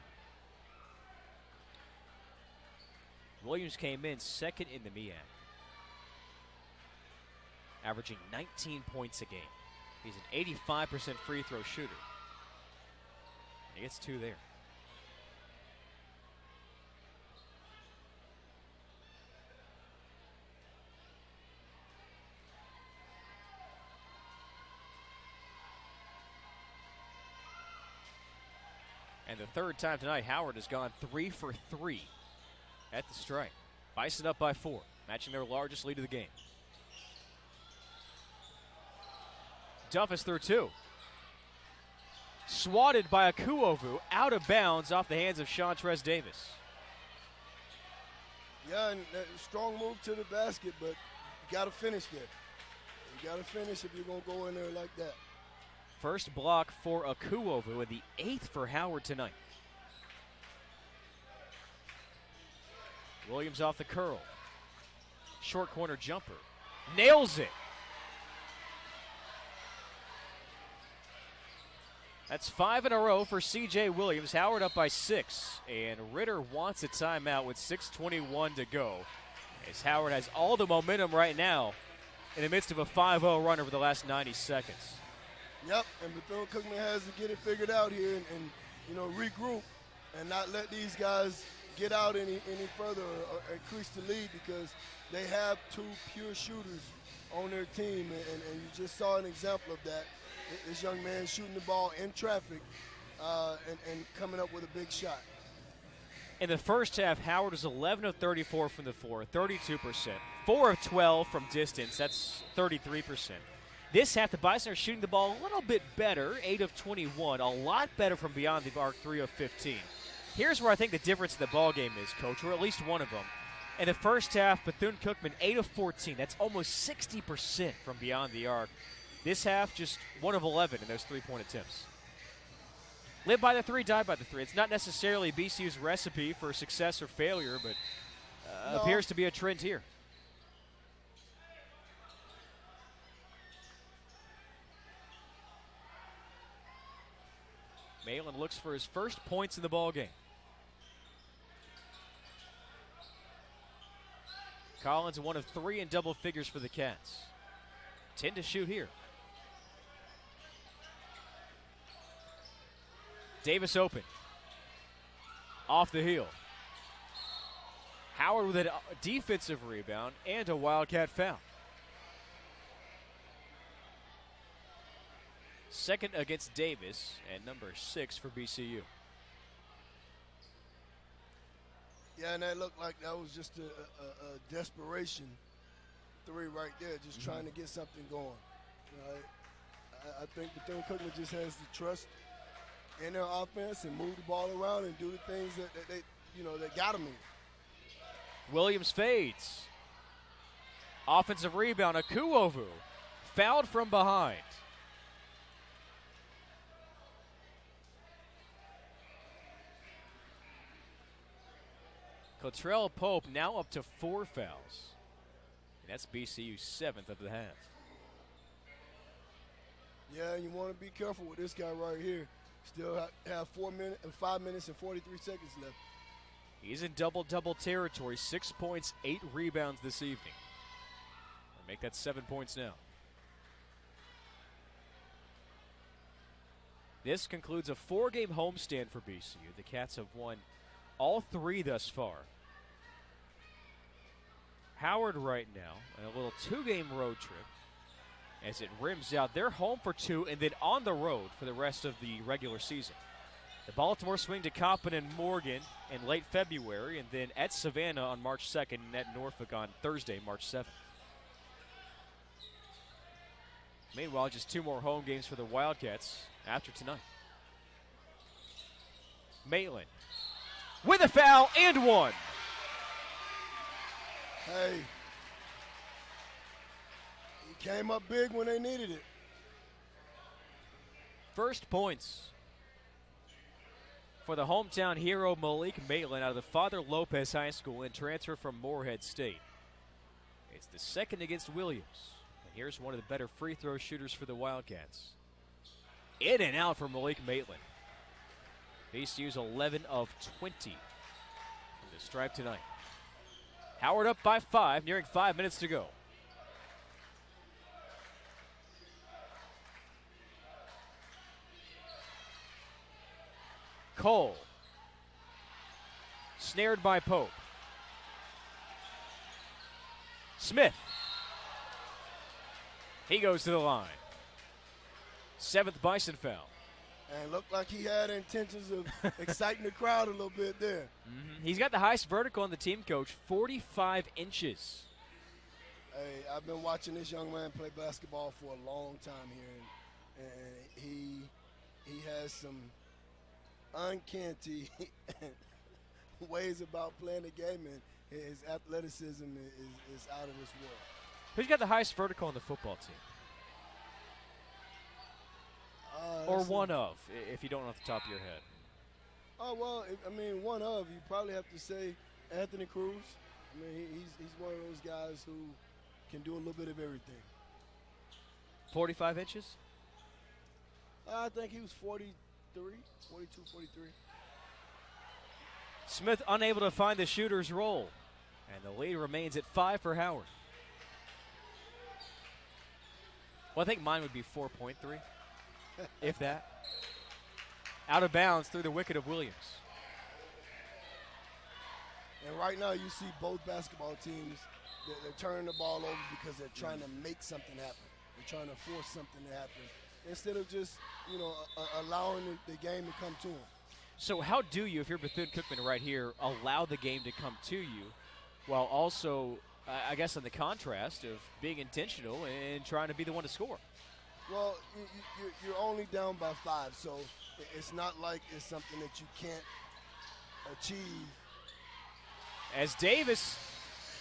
Williams came in second in the MEAC, averaging 19 points a game. He's an 85% free throw shooter. He gets 2 there. And the third time tonight, Howard has gone 3 for 3 at the strike. Bison up by 4, matching their largest lead of the game. Duff is through 2. Swatted by Akuovu, out of bounds off the hands of Chantrez Davis. Yeah, and strong move to the basket, but you got to finish there. You got to finish if you're going to go in there like that. First block for Akuovu and the 8th for Howard tonight. Williams off the curl. Short corner jumper. Nails it. That's 5 in a row for C.J. Williams. Howard up by 6. And Ritter wants a timeout with 6:21 to go, as Howard has all the momentum right now in the midst of a 5-0 run over the last 90 seconds. Yep, and Bethune-Cookman has to get it figured out here and regroup and not let these guys get out any further or increase the lead, because they have two pure shooters on their team, and you just saw an example of that. This young man shooting the ball in traffic and coming up with a big shot. In the first half, Howard was 11 of 34 from the floor, 32%. 4 of 12 from distance, that's 33%. This half, the Bison are shooting the ball a little bit better, 8 of 21, a lot better from beyond the arc, 3 of 15. Here's where I think the difference in the ball game is, Coach, or at least one of them. In the first half, Bethune-Cookman, 8 of 14. That's almost 60% from beyond the arc. This half, just 1 of 11 in those three-point attempts. Live by the three, die by the three. It's not necessarily BCU's recipe for success or failure, but appears to be a trend here. Malin looks for his first points in the ball game. Collins, 1 of 3 in double figures for the Cats. 10 to shoot here. Davis open. Off the heel. Howard with a defensive rebound and a Wildcat foul. Second against Davis and number 6 for BCU. Yeah, and that looked like that was just a desperation three right there, just trying to get something going. I think Bethune-Cookman just has the trust in their offense and move the ball around and do the things that they got them in. Williams fades. Offensive rebound, Akuovu fouled from behind. Cottrell Pope now up to 4 fouls. And that's BCU's 7th of the half. Yeah, you want to be careful with this guy right here. Still have 5 minutes and 43 seconds left. He's in double-double territory. 6 points, 8 rebounds this evening. And make that 7 points now. This concludes a 4-game homestand for BCU. The Cats have won all 3 thus far. Howard right now in a little 2-game road trip as it rims out. They're home for 2 and then on the road for the rest of the regular season. The Baltimore swing to Coppin and Morgan in late February, and then at Savannah on March 2nd and at Norfolk on Thursday, March 7th. Meanwhile, just 2 more home games for the Wildcats after tonight. Maitland with a foul and 1. Hey, he came up big when they needed it. First points for the hometown hero Malik Maitland out of the Father Lopez High School and transfer from Morehead State. It's the second against Williams. And here's one of the better free throw shooters for the Wildcats. In and out for Malik Maitland. BCU's 11 of 20 from the stripe tonight. Howard up by 5, nearing 5 minutes to go. Cole. Snared by Pope. Smith. He goes to the line. 7th Bison foul. And looked like he had intentions of exciting the crowd a little bit there. He's got the highest vertical on the team, Coach, 45 inches. Hey, I've been watching this young man play basketball for a long time here, and he has some uncanny ways about playing the game, and his athleticism is out of this world. Who's got the highest vertical on the football team? Or one of, if you don't know off the top of your head. Oh, well, one of, you probably have to say Anthony Cruz. He's one of those guys who can do a little bit of everything. 45 inches? I think he was 42, 43. Smith unable to find the shooter's roll. And the lead remains at 5 for Howard. Well, I think mine would be 4.3. if that. Out of bounds through the wicket of Williams. And right now you see both basketball teams, they're turning the ball over because they're trying to make something happen. They're trying to force something to happen instead of just, allowing the game to come to them. So how do you, if you're Bethune-Cookman right here, allow the game to come to you while also, I guess, in the contrast of being intentional and trying to be the one to score? Well, you're only down by 5, so it's not like it's something that you can't achieve. As Davis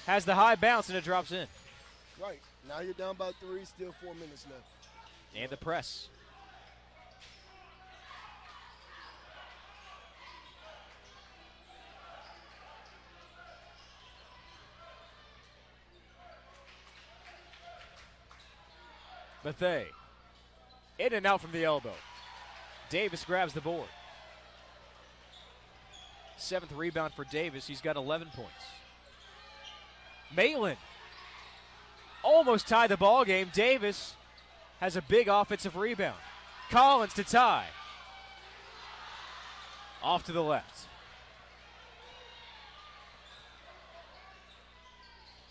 has the high bounce and it drops in. Right. Now you're down by 3, still 4 minutes left. And the press. Bethea. In and out from the elbow. Davis grabs the board. 7th rebound for Davis. He's got 11 points. Maitland almost tied the ball game. Davis has a big offensive rebound. Collins to tie. Off to the left.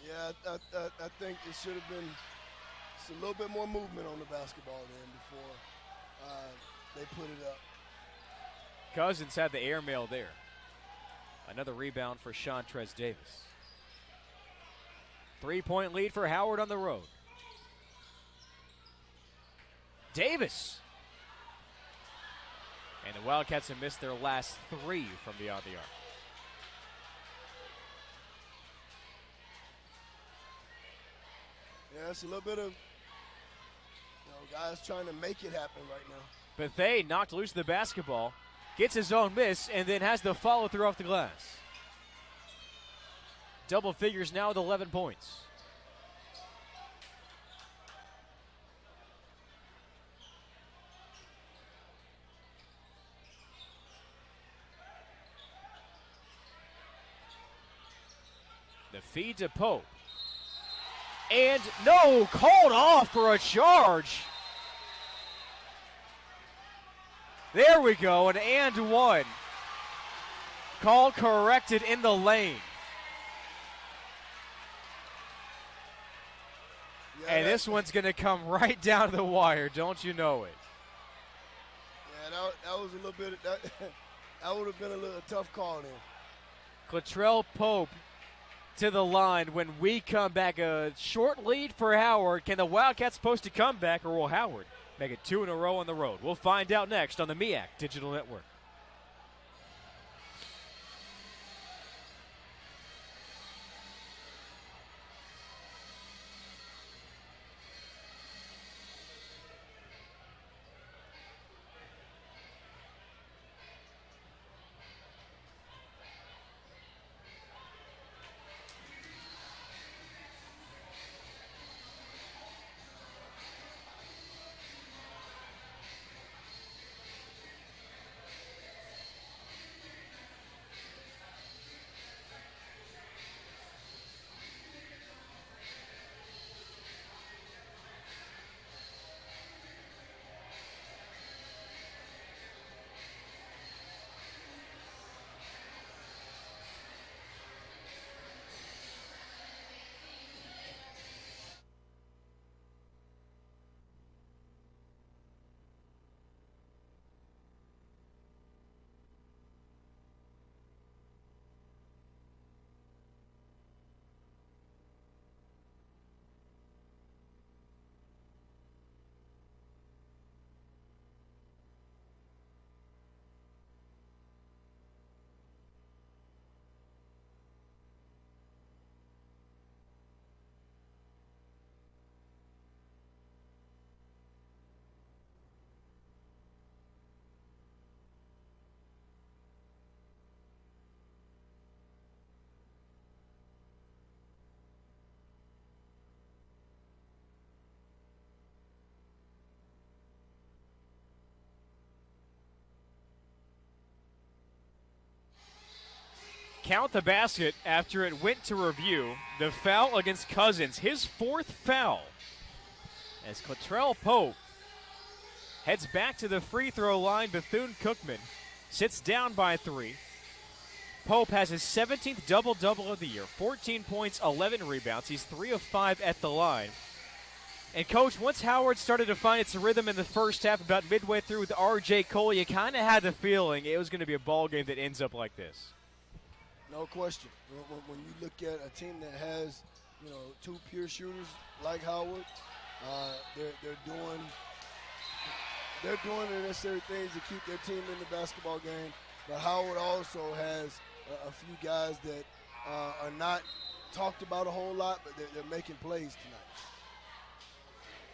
Yeah, I think it should have been just a little bit more movement on the basketball then before they put it up. Cousins had the airmail there. Another rebound for Shantrez Davis. 3-point lead for Howard on the road. Davis. And the Wildcats have missed their last 3 from beyond the arc. Yeah, it's a little bit of guys trying to make it happen right now. Bethea knocked loose the basketball, gets his own miss, and then has the follow-through off the glass. Double figures now with 11 points. The feed to Pope. And no, called off for a charge. There we go, an and one. Call corrected in the lane. Yeah, and this one's going to come right down to the wire, don't you know it? Yeah, that was a little bit, that would have been a little tough call there. Clattrell Pope to the line when we come back. A short lead for Howard. Can the Wildcats post a comeback, or will Howard make it 2 in a row on the road? We'll find out next on the MEAC Digital Network. Count the basket after it went to review. The foul against Cousins, his 4th foul. As Clattrell Pope Heads back to the free throw line. Bethune Cookman sits down by 3. Pope has his 17th double-double of the year. 14 points, 11 rebounds. He's 3 of 5 at the line. And, Coach, once Howard started to find its rhythm in the first half, about midway through with R.J. Cole, you kind of had the feeling it was going to be a ball game that ends up like this. No question. When you look at a team that has, you know, 2 pure shooters like Howard, they're doing the necessary things to keep their team in the basketball game. But Howard also has a few guys that are not talked about a whole lot, but they're making plays tonight.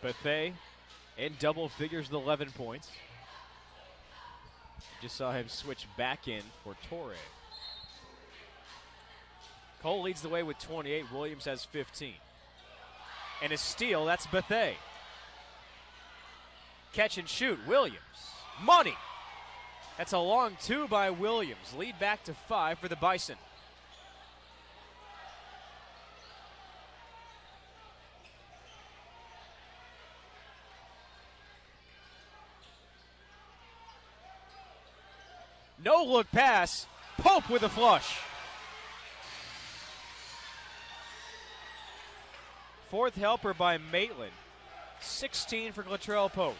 Bethea in double figures with 11 points. Just saw him switch back in for Torre. Cole leads the way with 28. Williams has 15. And a steal, that's Bethea. Catch and shoot, Williams. Money! That's a long 2 by Williams. Lead back to 5 for the Bison. No look pass. Pope with a flush. 4th helper by Maitland. 16 for Latrell Pope.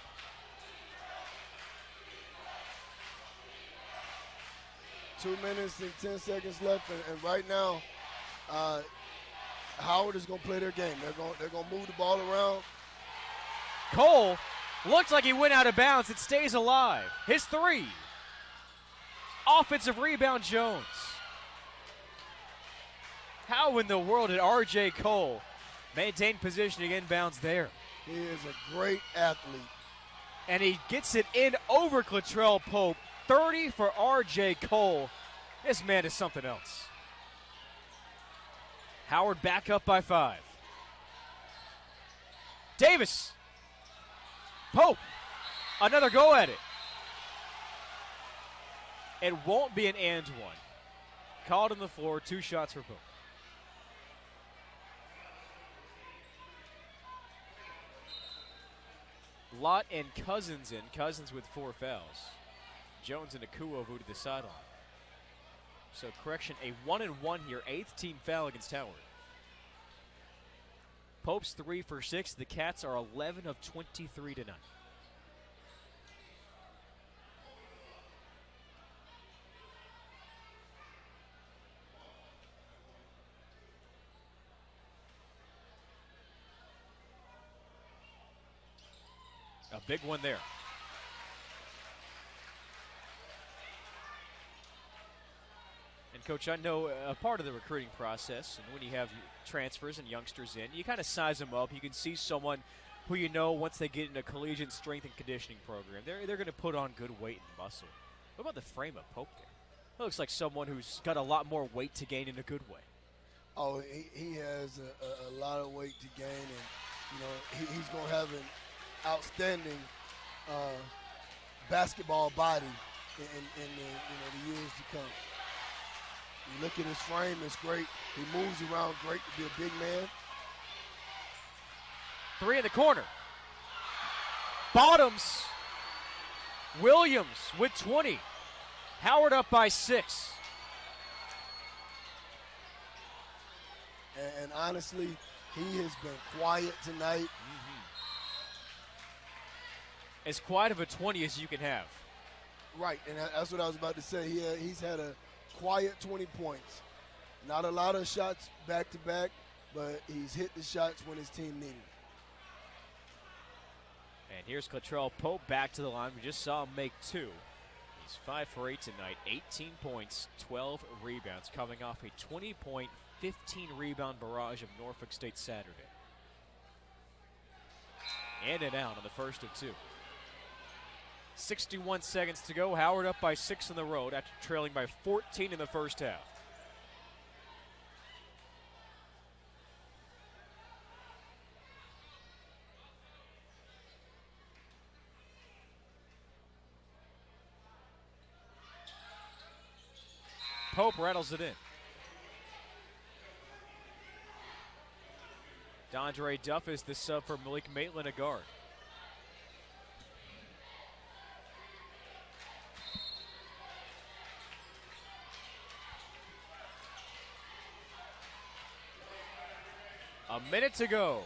Two minutes and 10 seconds left, and right now, Howard is going to play their game. They're going to move the ball around. Cole looks like he went out of bounds. It stays alive. His 3. Offensive rebound, Jones. How in the world did R.J. Cole maintain positioning inbounds there? He is a great athlete. And he gets it in over Latrell Pope. 30 for R.J. Cole. This man is something else. Howard back up by 5. Davis. Pope. Another go at it. It won't be an and one. Called on the floor. 2 shots for Pope. Lott and Cousins in. Cousins with 4 fouls. Jones and Akuovu to the sideline. So correction, a 1-and-1 here. 8th team foul against Howard. Pope's 3 for 6. The Cats are 11 of 23 tonight. A big one there. And, Coach, I know a part of the recruiting process, and when you have transfers and youngsters in, you kind of size them up. You can see someone who you know once they get in a collegiate strength and conditioning program, they're going to put on good weight and muscle. What about the frame of Pope there? It looks like someone who's got a lot more weight to gain in a good way. Oh, he has a lot of weight to gain, and, you know, he's going to have an outstanding basketball body in the years to come. You look at his frame, it's great. He moves around great to be a big man. 3 in the corner. Bottoms. Williams with 20. Howard up by 6. And honestly, he has been quiet tonight. Mm-hmm. As quiet of a 20 as you can have. Right, and that's what I was about to say. He's had a quiet 20 points. Not a lot of shots back-to-back, but he's hit the shots when his team needed it. And here's Latrell Pope back to the line. We just saw him make 2. He's 5 for 8 tonight, 18 points, 12 rebounds, coming off a 20-point, 15-rebound barrage of Norfolk State Saturday. In and out on the first of 2. 61 seconds to go. Howard up by 6 on the road after trailing by 14 in the first half. Pope rattles it in. Dondre Duff is the sub for Malik Maitland, a guard. A minute to go.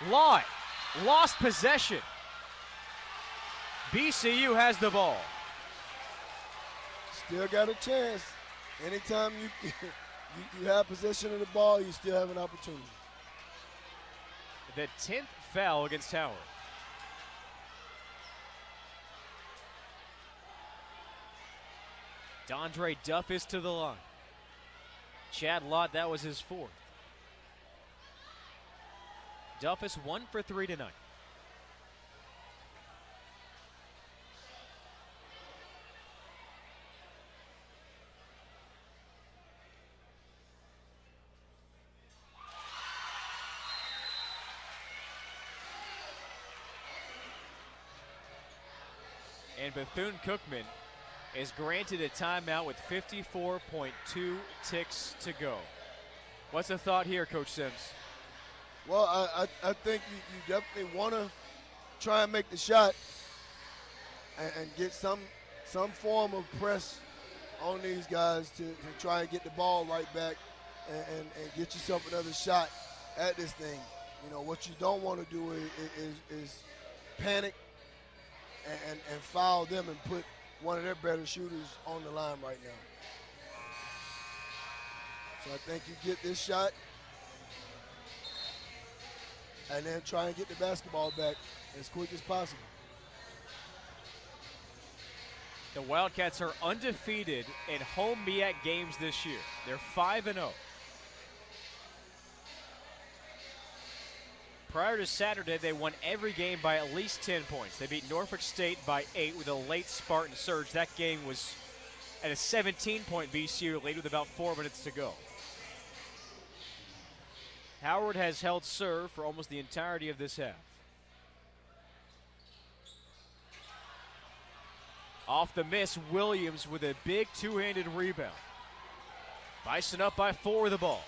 Lott lost possession. BCU has the ball. Still got a chance. Anytime you have possession of the ball, you still have an opportunity. The 10th foul against Howard. Dondre Duff is to the line. Chad Lott, that was his 4th. Duff is 1 for 3 tonight. And Bethune Cookman is granted a timeout with 54.2 ticks to go. What's the thought here, Coach Sims? Well, I think you definitely want to try and make the shot and get some form of press on these guys to try and get the ball right back and get yourself another shot at this thing. You know, what you don't want to do is panic and foul them and put one of their better shooters on the line right now. So I think you get this shot and then try and get the basketball back as quick as possible. The Wildcats are undefeated in home MEAC games this year. They're 5-0. Prior to Saturday, they won every game by at least 10 points. They beat Norfolk State by 8 with a late Spartan surge. That game was at a 17-point BCU lead with about 4 minutes to go. Howard has held serve for almost the entirety of this half. Off the miss, Williams with a big two-handed rebound. Bison up by 4 with the ball.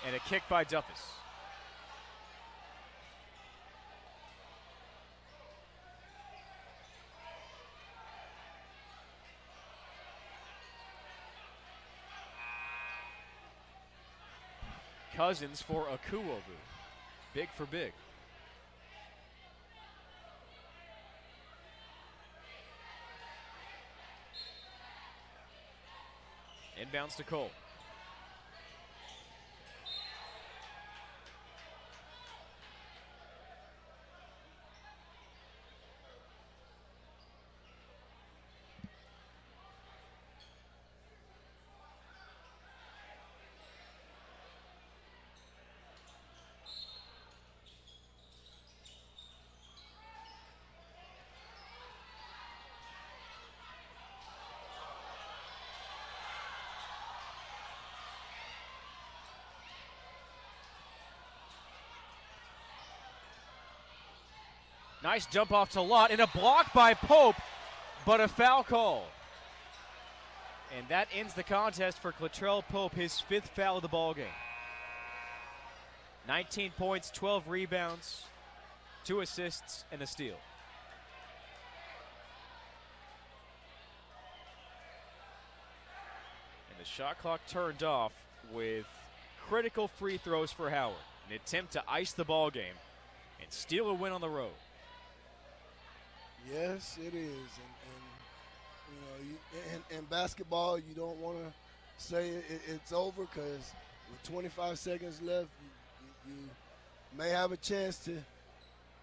And a kick by Duffus. Cousins for Akuovu. Big for big. Inbounds to Cole. Nice jump off to Lott and a block by Pope, but a foul call. And that ends the contest for Clattrell Pope, his 5th foul of the ballgame. 19 points, 12 rebounds, 2 assists, and a steal. And the shot clock turned off with critical free throws for Howard. An attempt to ice the ballgame and steal a win on the road. Yes, it is, and you know, in basketball, you don't want to say it's over because with 25 seconds left, you may have a chance to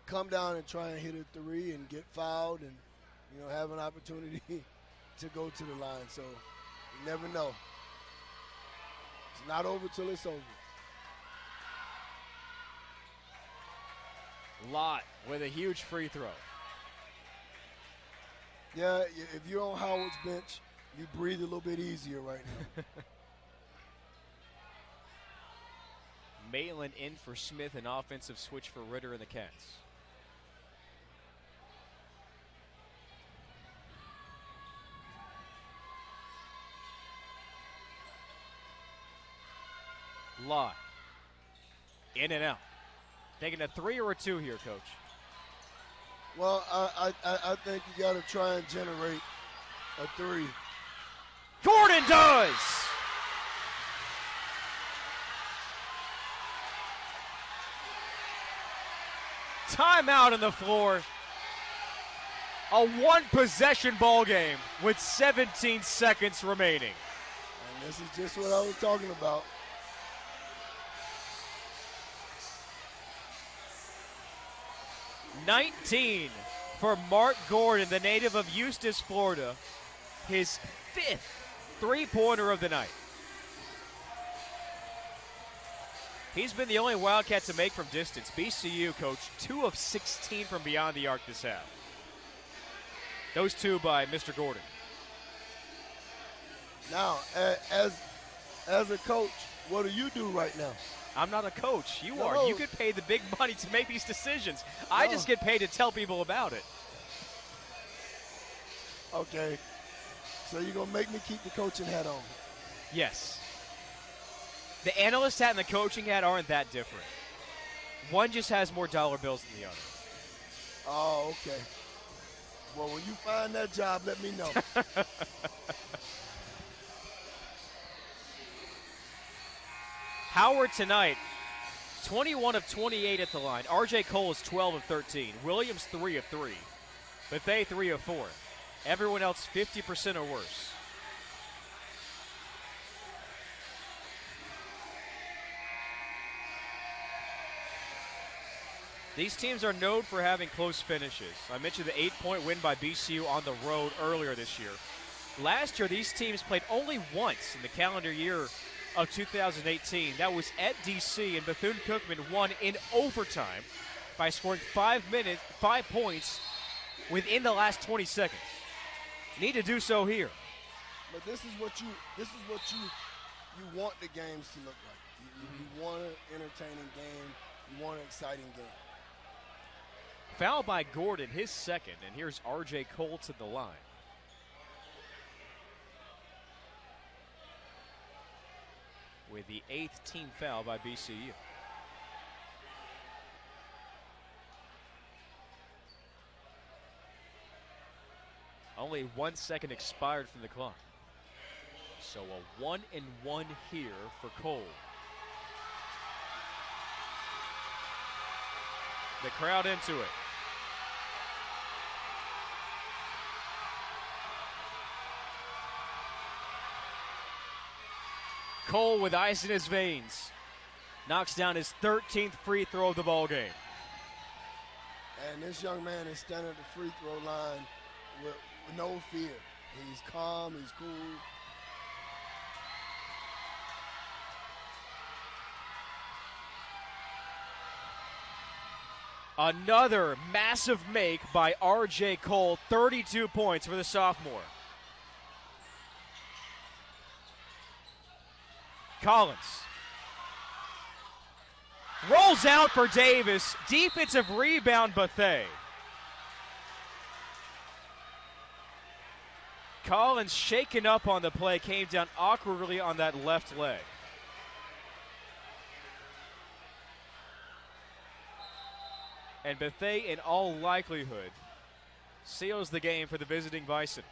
come down and try and hit a 3 and get fouled, and you know, have an opportunity to go to the line. So you never know. It's not over till it's over. Lott with a huge free throw. Yeah, if you're on Howard's bench, you breathe a little bit easier right now. Malin in for Smith, an offensive switch for Ritter and the Cats. Lott. In and out. Taking a 3 or a 2 here, Coach. Well, I think you got to try and generate a 3. Gordon does! Timeout on the floor. A one-possession ball game with 17 seconds remaining. And this is just what I was talking about. $19 for Mark Gordon, the native of Eustis, Florida. His 5th three-pointer of the night. He's been the only Wildcat to make from distance. BCU, coach, 2 of 16 from beyond the arc this half. Those 2 by Mr. Gordon. Now, as a coach, what do you do right now? I'm not a coach. You No. are. You get paid the big money to make these decisions. I just get paid to tell people about it. Okay. So you're going to make me keep the coaching hat on? Yes. The analyst hat and the coaching hat aren't that different. One just has more dollar bills than the other. Oh, okay. Well, when you find that job, let me know. Howard tonight, 21 of 28 at the line. RJ Cole is 12 of 13. Williams 3 of 3. Bethune 3 of 4. Everyone else 50% or worse. These teams are known for having close finishes. I mentioned the 8-point win by BCU on the road earlier this year. Last year, these teams played only once in the calendar year of 2018. That was at DC, and Bethune-Cookman won in overtime by scoring 5 points within the last 20 seconds. Need to do so here. But this is what you want the games to look like. You want an entertaining game. You want an exciting game. Foul by Gordon, his second, and here's RJ Cole to the line. With the 8th team foul by BCU. Only 1 second expired from the clock. So a 1-and-1 here for Cole. The crowd into it. Cole with ice in his veins. Knocks down his 13th free throw of the ball game. And this young man is standing at the free throw line with no fear. He's calm, he's cool. Another massive make by RJ Cole, 32 points for the sophomore. Collins rolls out for Davis. Defensive rebound, Bethune. Collins shaken up on the play, came down awkwardly on that left leg. And Bethune, in all likelihood, seals the game for the visiting Bison.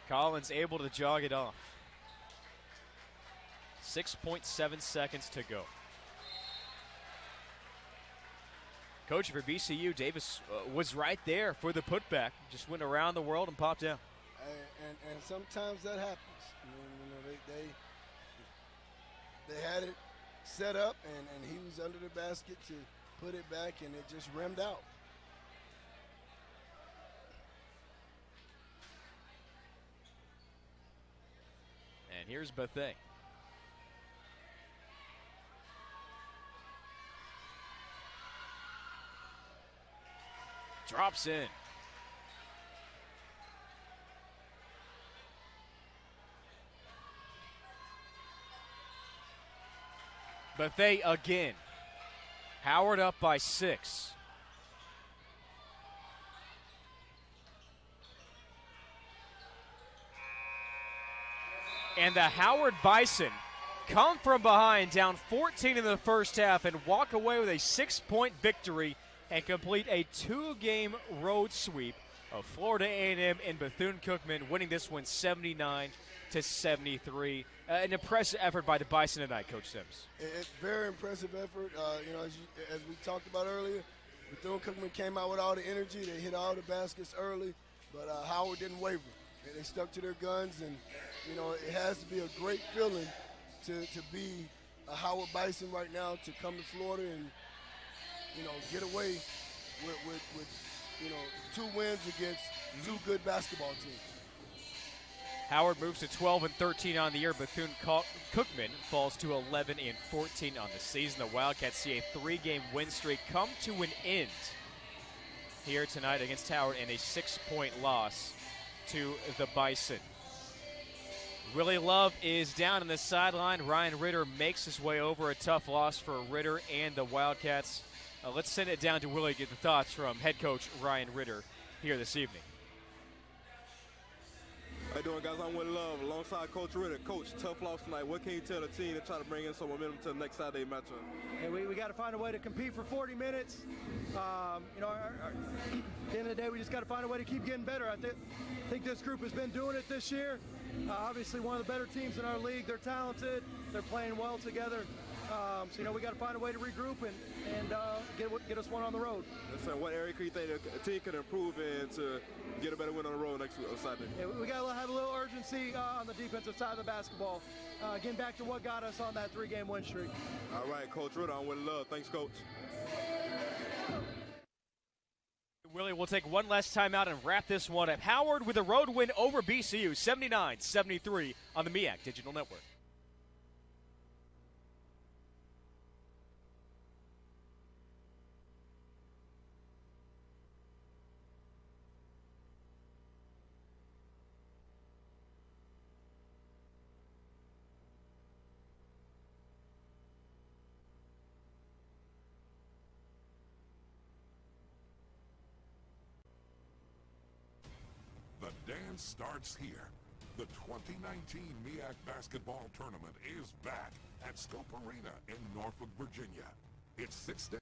Collins able to jog it off. 6.7 seconds to go. Coach for BCU, Davis was right there for the putback. Just went around the world and popped down. And sometimes that happens. You know, they had it set up, and he was under the basket to put it back, and it just rimmed out. And here's Bethune. Drops in. Bethune again. Howard up by 6. And the Howard Bison come from behind, down 14 in the first half, and walk away with a 6-point victory and complete a 2-game road sweep of Florida A&M and Bethune-Cookman, winning this one 79-73. An impressive effort by the Bison tonight, Coach Sims. It's very impressive effort. As we talked about earlier, Bethune-Cookman came out with all the energy. They hit all the baskets early, but Howard didn't waver. They stuck to their guns, and it has to be a great feeling to be a Howard Bison right now, to come to Florida and get away with 2 wins against 2 good basketball teams. Howard moves to 12-13 on the year. Bethune-Cookman falls to 11-14 on the season. The Wildcats see a 3-game win streak come to an end here tonight against Howard, and a 6-point loss to the Bison. Willie Love is down on the sideline. Ryan Ritter makes his way over. A tough loss for Ritter and the Wildcats. Let's send it down to Willie to get the thoughts from head coach Ryan Ritter here this evening. How you doing, guys? I'm Willie Love alongside Coach Ritter. Coach, tough loss tonight. What can you tell the team to try to bring in some momentum to the next Saturday matchup? And we got to find a way to compete for 40 minutes. At the end of the day, we just got to find a way to keep getting better. I think this group has been doing it this year. Obviously, one of the better teams in our league. They're talented. They're playing well together. We got to find a way to regroup and get us one on the road. Listen, what area do you think the team can improve in to get a better win on the road next Saturday? Yeah, we got to have a little urgency on the defensive side of the basketball. Getting back to what got us on that 3-game win streak. All right, Coach Ritter, I'm with Love. Thanks, Coach. Willie, we'll take one last timeout and wrap this one up. Howard with a road win over BCU, 79-73 on the MEAC Digital Network. The dance starts here. The 2019 MEAC Basketball Tournament is back at Scope Arena in Norfolk, Virginia. It's 6 days.